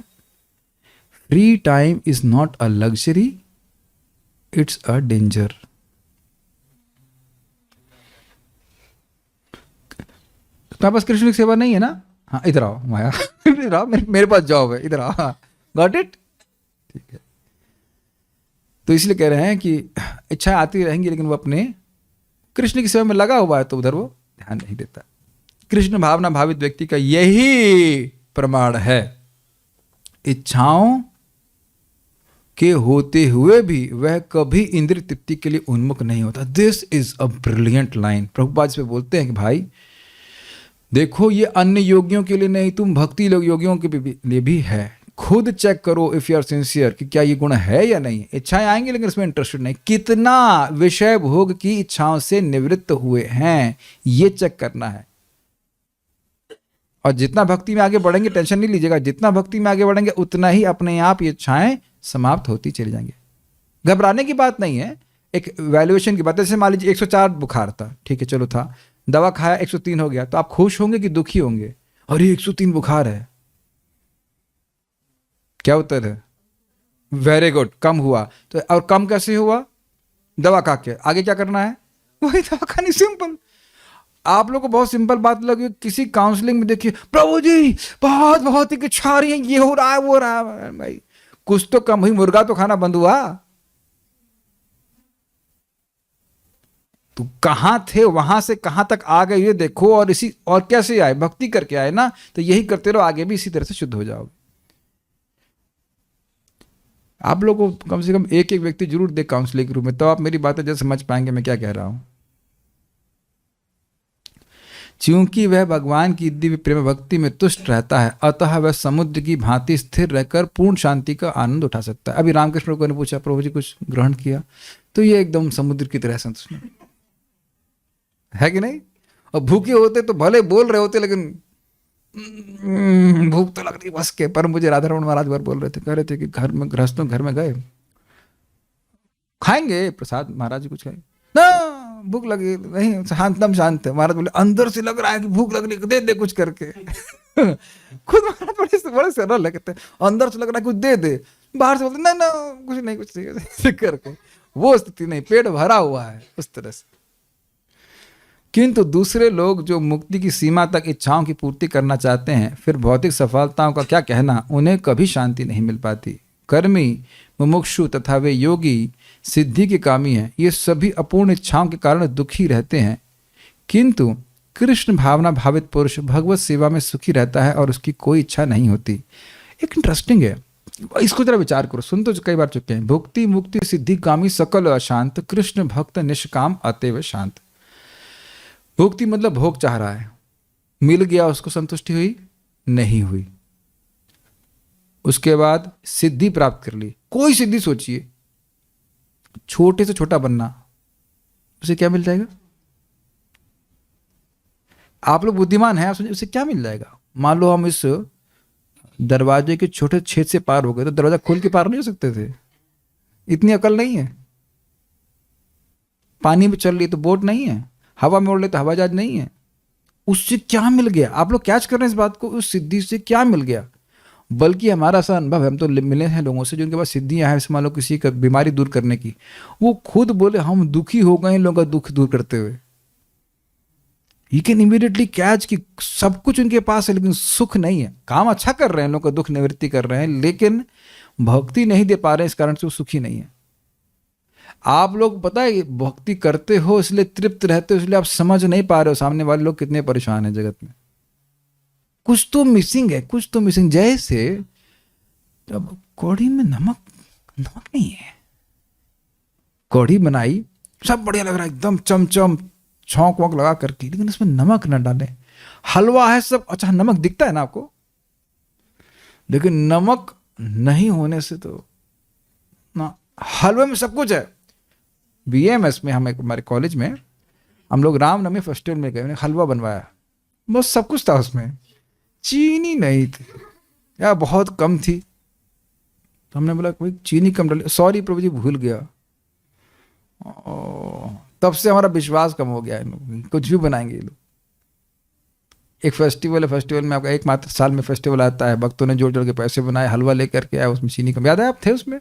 free time is not a luxury, it's a danger. तुम्हारे पास कृष्ण की सेवा नहीं है ना? हाँ इधर आओ माया, इधर आओ, मेरे पास जॉब है, इधर आओ। हाँ गॉट इट, ठीक है। तो इसलिए कह रहे हैं कि इच्छाएं आती रहेंगी, लेकिन वो अपने कृष्ण की सेवा में लगा हुआ है तो उधर वो ध्यान नहीं देता। कृष्ण भावना भावित व्यक्ति का यही प्रमाण है, इच्छाओं के होते हुए भी वह कभी इंद्रिय तृप्ति के लिए उन्मुख नहीं होता। This is a brilliant line. Prabhupada इस पे बोलते हैं कि भाई देखो, ये अन्य योगियों के लिए नहीं, तुम भक्ति योगियों के लिए भी है। खुद चेक करो इफ यू आर सिंसियर कि क्या ये गुण है या नहीं। इच्छाएं आएंगी लेकिन इसमें इंटरेस्टेड नहीं, कितना विषय भोग की इच्छाओं से निवृत्त हुए हैं, ये चेक करना है। और जितना भक्ति में आगे बढ़ेंगे, टेंशन नहीं लीजिएगा, जितना भक्ति में आगे बढ़ेंगे उतना ही अपने आप ये इच्छाएं समाप्त होती चली जाएंगी। घबराने की बात नहीं है, एक वैल्यूएशन की बात है। जैसे मान लीजिए 104 बुखार था, ठीक है चलो था, दवा खाया 103 हो गया, तो आप खुश होंगे कि दुखी होंगे? अरे 103 बुखार है, क्या उत्तर है? वेरी गुड, कम हुआ। तो और कम कैसे हुआ? दवा खा के। आगे क्या करना है? वही दवा खानी, सिंपल। आप लोग को बहुत सिंपल बात लगी, किसी काउंसलिंग में देखिए, प्रभु जी बहुत ही इच्छा आ रही है, ये हो रहा है वो हो रहा है, भाई कुछ तो कम हुई, मुर्गा तो खाना बंद हुआ। तो कहां थे, वहां से कहां तक आ गए ये देखो, और इसी और कैसे आए? भक्ति करके आए ना, तो यही करते रहो, आगे भी इसी तरह से शुद्ध हो जाओगे। आप लोगों को कम से कम एक व्यक्ति जरूर दे काउंसलिंग के रूप में, तो आप मेरी बातें जैसे समझ पाएंगे मैं क्या कह रहा हूं। क्योंकि वह भगवान की दिव्य प्रेम भक्ति में तुष्ट रहता है, अतः वह समुद्र की भांति स्थिर रहकर पूर्ण शांति का आनंद उठा सकता है। अभी रामकृष्ण प्रभु ने पूछा, प्रभु जी कुछ ग्रहण किया? तो ये एकदम समुद्र की तरह संतुष्ट है कि नहीं? और भूखे होते तो भले बोल रहे होते, लेकिन भूख तो लग रही बस के। पर मुझे राधारमण महाराज बार बोल रहे थे, कह रहे थे कि घर में गृहस्थों घर में गए, खाएंगे प्रसाद, महाराज जी कुछ खाए ना, भूख लगी नहीं, शांतम शांत है। महाराज बोले अंदर से लग रहा है कि भूख लग रही है, दे दे कुछ करके। खुद महाराज बड़े सरल है, कहते अंदर से लग रहा है कुछ दे दे, बाहर से बोलते ना कुछ नहीं करके। वो स्थिति नहीं, पेट भरा हुआ है उस तरह से। किंतु दूसरे लोग जो मुक्ति की सीमा तक इच्छाओं की पूर्ति करना चाहते हैं, फिर भौतिक सफलताओं का क्या कहना, उन्हें कभी शांति नहीं मिल पाती। कर्मी, मुमुक्षु तथा वे योगी सिद्धि के कामी हैं, ये सभी अपूर्ण इच्छाओं के कारण दुखी रहते हैं। किंतु कृष्ण भावना भावित पुरुष भगवत सेवा में सुखी रहता है और उसकी कोई इच्छा नहीं होती। एक इंटरेस्टिंग है, इसको जरा विचार करो। सुन तो कई बार चुके हैं, भुक्ति मुक्ति सिद्धि कामी सकल अशांत, कृष्ण भक्त निष्काम अतएव शांत। भुक्ति मतलब भोग चाह रहा है, मिल गया उसको संतुष्टि हुई नहीं हुई। उसके बाद सिद्धि प्राप्त कर ली, कोई सिद्धि सोचिए, छोटे से छोटा बनना, उसे क्या मिल जाएगा? आप लोग बुद्धिमान हैं, आप सोचिए उसे क्या मिल जाएगा? मान लो हम इस दरवाजे के छोटे छेद से पार हो गए, तो दरवाजा खोल के पार नहीं हो सकते थे, इतनी अकल नहीं है। पानी में चल रही तो बोट नहीं है, हवा में उड़ रही तो हवाई जहाज नहीं है। उससे क्या मिल गया? आप लोग कैच कर रहे हैं इस बात को, उस सिद्धि से क्या मिल गया? बल्कि हमारा ऐसा अनुभव है, हम तो मिले हैं लोगों से जिनके पास सिद्धियां हैं, जैसे मान लो किसी का बीमारी दूर करने की, वो खुद बोले हम दुखी हो गए इन लोगों का दुख दूर करते हुए। यू कैन इमीडिएटली कैच कि सब कुछ उनके पास है लेकिन सुख नहीं है। काम अच्छा कर रहे हैं, लोगों का दुख निवृत्ति कर रहे हैं, लेकिन भक्ति नहीं दे पा रहे हैं, इस कारण से वो सुखी नहीं है। आप लोग पता है भक्ति करते हो इसलिए तृप्त रहते हो, इसलिए आप समझ नहीं पा रहे हो सामने वाले लोग कितने परेशान हैं जगत में। कुछ तो मिसिंग है, कुछ तो मिसिंग। जैसे अब कौड़ी में नमक नहीं है, कौड़ी बनाई सब बढ़िया लग रहा है एकदम चमचम छौंक वौंक लगा करके, लेकिन उसमें नमक न डालें। हलवा है सब अच्छा, नमक दिखता है ना आपको, लेकिन नमक नहीं होने से तो ना, हलवे में सब कुछ है। बीएमएस में हम हमारे कॉलेज में हम लोग रामनवमी फेस्टिवल में गए, हलवा बनवाया, बस सब कुछ था उसमें, चीनी नहीं थी या बहुत कम थी। तो हमने बोला कोई चीनी कम डाले, सॉरी प्रभु जी भूल गया। तब से हमारा विश्वास कम हो गया इन लोग, कुछ भी बनाएंगे ये लोग। एक फेस्टिवल है, फेस्टिवल में आपका एक मात्र साल में फेस्टिवल आता है, भक्तों ने जोड़ जोड़ के पैसे बनाए, हलवा लेकर के आए, उसमें चीनी कम, याद है आप थे उसमें।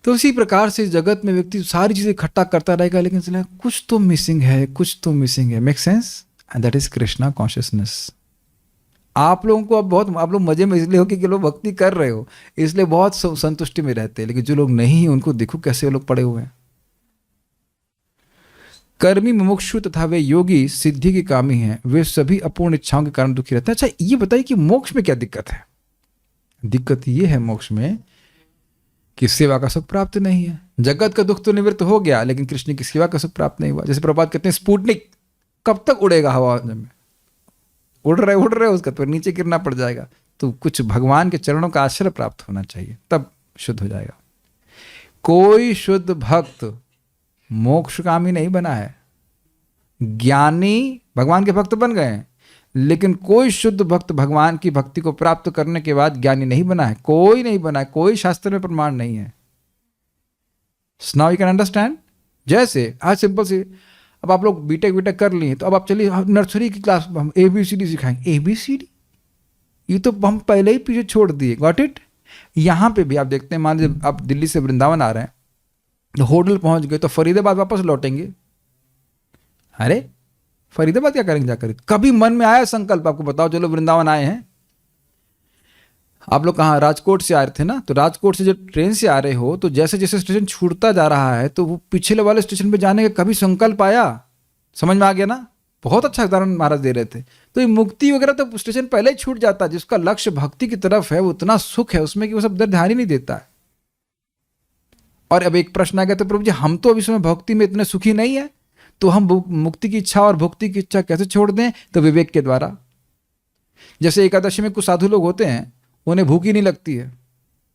तो उसी प्रकार से जगत में व्यक्ति सारी चीजें इकट्ठा करता रहेगा, लेकिन कुछ तो मिसिंग है, कुछ तो मिसिंग है। Make sense? And that is Krishna consciousness. आप लोगों को अब बहुत, आप लोग मजे में इसलिए हो कि लोग भक्ति कर रहे हो इसलिए बहुत संतुष्टि में रहते हैं, लेकिन जो लोग नहीं हैं उनको देखो कैसे वो लोग पड़े हुए हैं। कर्मी मुमुक्षु तथा वे योगी सिद्धि के कामी हैं, वे सभी अपूर्ण इच्छाओं के कारण दुखी रहते हैं। अच्छा ये बताइए कि मोक्ष में क्या दिक्कत है? दिक्कत ये है मोक्ष में कि सेवा का सुख प्राप्त नहीं है। जगत का दुख तो निवृत्त हो गया, लेकिन कृष्ण की सेवा का सुख प्राप्त नहीं हुआ। जैसे प्रभात कहते हैं स्पुतनिक कब तक उड़ेगा हवा में, उड़ रहे उसका तो नीचे गिरना पड़ जाएगा। तो कुछ भगवान के चरणों का आश्रय प्राप्त होना चाहिए, तब शुद्ध हो जाएगा। कोई शुद्ध भक्त मोक्षकामी नहीं बना है। ज्ञानी भगवान के भक्त बन गए हैं, लेकिन कोई शुद्ध भक्त भगवान की भक्ति को प्राप्त करने के बाद ज्ञानी नहीं बना है। कोई नहीं बना है, कोई शास्त्र में प्रमाण नहीं है। Now you can understand. जैसे आज सिंपल सी, अब आप लोग बीटेक कर लिए, तो अब आप चलिए नर्सरी की क्लास हम ABCD सिखाएंगे। ABCD ये तो हम पहले ही पीछे छोड़ दिए। Got it? यहाँ पे भी आप देखते हैं, मान लीजिए आप दिल्ली से वृंदावन आ रहे हैं, तो होटल पहुंच गए तो फरीदाबाद वापस लौटेंगे। अरे फरीदाबाद क्या करेंगे जाकर? कभी मन में आया संकल्प आपको बताओ, चलो वृंदावन आए हैं। आप लोग कहाँ राजकोट से आ रहे थे ना, तो राजकोट से जब ट्रेन से आ रहे हो तो जैसे जैसे स्टेशन छूटता जा रहा है तो वो पिछले वाले स्टेशन पे जाने का कभी संकल्प आया? समझ में आ गया ना? बहुत अच्छा उदाहरण महाराज दे रहे थे। तो ये मुक्ति वगैरह तो स्टेशन पहले ही छूट जाता है। जिसका लक्ष्य भक्ति की तरफ है वो इतना सुख है उसमें कि वो सब ध्यान ही नहीं देता है। और अब एक प्रश्न आ गया, तो प्रभु जी हम तो अभी समय भक्ति में इतने सुखी नहीं है, तो हम मुक्ति की इच्छा और भक्ति की इच्छा कैसे छोड़ दें? तो विवेक के द्वारा। जैसे एकादशी में कुछ साधु लोग होते हैं, उन्हें भूख ही नहीं लगती है,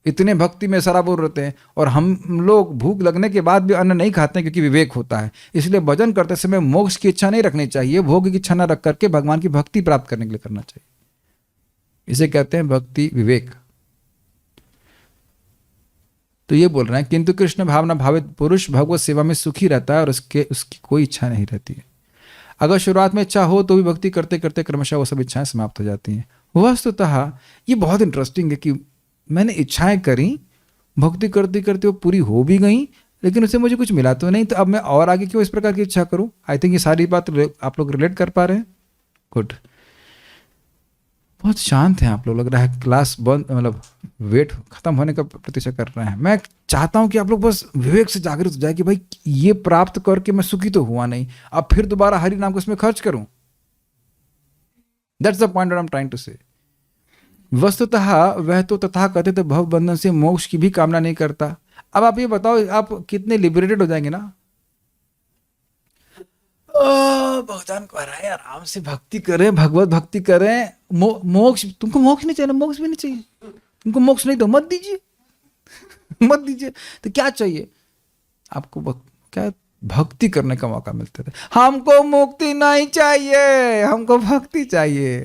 इतने भक्ति में सराबोर रहते हैं, और हम लोग भूख लगने के बाद भी अन्न नहीं खाते हैं क्योंकि विवेक होता है। इसलिए भजन करते समय मोक्ष की इच्छा नहीं रखनी चाहिए, भोग की इच्छा न रख करके भगवान की भक्ति प्राप्त करने के लिए करना चाहिए। इसे कहते हैं भक्ति विवेक। तो ये बोल रहे हैं, किंतु कृष्ण भावना भावित पुरुष भगवत सेवा में सुखी रहता है और उसकी कोई इच्छा नहीं रहती है। अगर शुरुआत में इच्छा हो तो भी भक्ति करते करते क्रमशः वो सब इच्छाएं समाप्त हो जाती हैं। वस्तुतः ये बहुत इंटरेस्टिंग है कि मैंने इच्छाएं करी, भक्ति करते करते वो पूरी हो भी गई, लेकिन उससे मुझे कुछ मिला तो नहीं, तो अब मैं और आगे क्यों इस प्रकार की इच्छा करूं? आई थिंक ये सारी बात आप लोग रिलेट कर पा रहे हैं। गुड, बहुत शांत हैं आप लोग, लग रहा है क्लास बंद, मतलब वेट खत्म होने का प्रतीक्षा कर रहे हैं। मैं चाहता हूं कि आप लोग बस विवेक से जागृत हो जाए कि भाई ये प्राप्त करके मैं सुखी तो हुआ नहीं, अब फिर दोबारा हरि नाम को इसमें खर्च करूं। That's the point I am trying to say. वस्तुतः वह तो तथा कथित भव बंधन से मोक्ष की भी कामना नहीं करता। अब आप ये बताओ, आप कितने लिबरेटेड हो जाएंगे ना। भगवान को हराए, आराम से भक्ति करें, भगवत भक्ति करें। मोक्ष, तुमको मोक्ष नहीं चाहिए, मोक्ष भी नहीं चाहिए, तुमको मोक्ष नहीं तो मत दीजिए मत दीजिए। तो क्या चाहिए आपको? क्या भक्ति करने का मौका मिलता है। हमको मुक्ति नहीं चाहिए, हमको भक्ति चाहिए।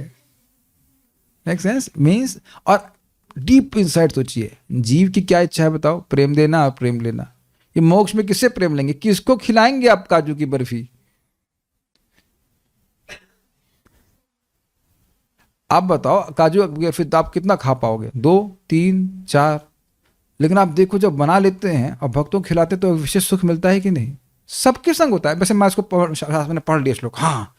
Make sense? मीन्स, और डीप इनसाइड सोचिए, जीव की क्या इच्छा है बताओ? प्रेम देना और प्रेम लेना। ये मोक्ष में किससे प्रेम लेंगे? किसको खिलाएंगे आप काजू की बर्फी? आप बताओ काजू का फिर आप कितना खा पाओगे? 2, 3, 4। लेकिन आप देखो जब बना लेते हैं और भक्तों को खिलाते तो विशेष सुख मिलता है कि नहीं? सबके संग होता है। वैसे मैं इसको शास्त्र में पढ़ लिया श्लोक, हाँ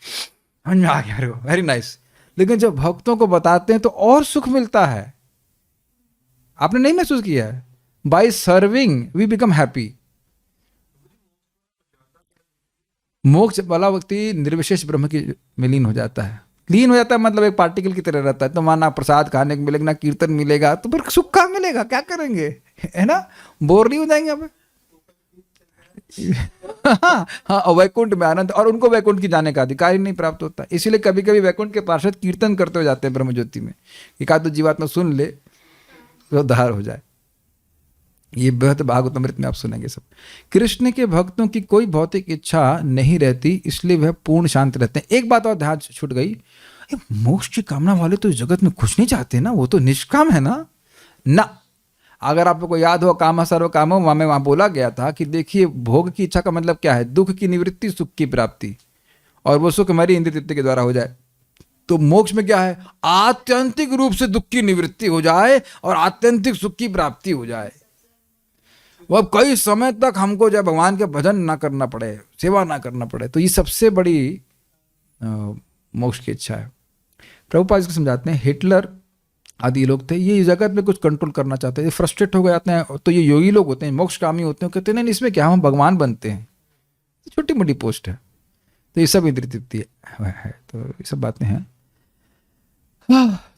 समझ में आ गया, वेरी नाइस। लेकिन जब भक्तों को बताते हैं तो और सुख मिलता है। आपने नहीं महसूस किया है? By serving we become happy. मोक्ष वाला व्यक्ति निर्विशेष ब्रह्म की में लीन हो जाता है। लीन हो जाता है मतलब एक पार्टिकल की तरह रहता है। तो माना प्रसाद खाने को मिलेगा, ना कीर्तन मिलेगा, तो फिर सुख कहाँ मिलेगा? क्या करेंगे, है ना? बोर नहीं हो जाएंगे आप? हाँ, वैकुंठ में आनंद, और उनको वैकुंठ की जाने का अधिकार ही नहीं प्राप्त होता। इसीलिए कभी कभी वैकुंठ के पार्षद कीर्तन करते हो जाते हैं ब्रह्म ज्योति में, एक आध जीवात्मा सुन ले तो उद्धार हो जाए। ये बहुत भागवतमृत में आप सुनेंगे सब। कृष्ण के भक्तों की कोई भौतिक इच्छा नहीं रहती, इसलिए वह पूर्ण शांत रहते हैं। एक बात और ध्यान छूट गई, मोक्ष की कामना वाले तो इस जगत में कुछ नहीं चाहते ना, वो तो निष्काम है ना। ना, अगर आपको याद हो काम सर्व कामो, वहां बोला गया था कि देखिए भोग की इच्छा का मतलब क्या है? दुख की निवृत्ति, सुख की प्राप्ति, और वो सुख हमारी इंद्रिय तृप्ति के द्वारा हो जाए। तो मोक्ष में क्या है? आत्यंतिक रूप से दुख की निवृत्ति हो जाए और आत्यंतिक सुख की प्राप्ति हो जाए। वो अब कई समय तक हमको जब भगवान के भजन ना करना पड़े, सेवा ना करना पड़े, तो ये सबसे बड़ी मोक्ष की इच्छा है। प्रभुपाद इसको समझाते हैं, हिटलर आदि लोग थे, ये जगत में कुछ कंट्रोल करना चाहते हैं, फ्रस्ट्रेट हो जाते हैं, तो ये योगी लोग होते हैं, मोक्षकामी होते हैं, कहते हैं नहीं इसमें क्या, हम भगवान बनते हैं, छोटी मोटी पोस्ट है। तो ये सब इंद्रिय तृप्ति है। तो ये सब बातें हैं।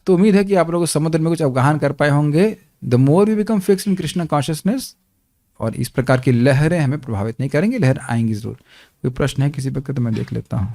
तो उम्मीद है कि आप लोग समुद्र में कुछ अवगाहन कर पाए होंगे। The more we become fix in Krishna consciousness, और इस प्रकार की लहरें हमें प्रभावित नहीं करेंगी, लहर आएंगी जरूर। कोई प्रश्न है किसी वक्त तो मैं देख लेता हूँ।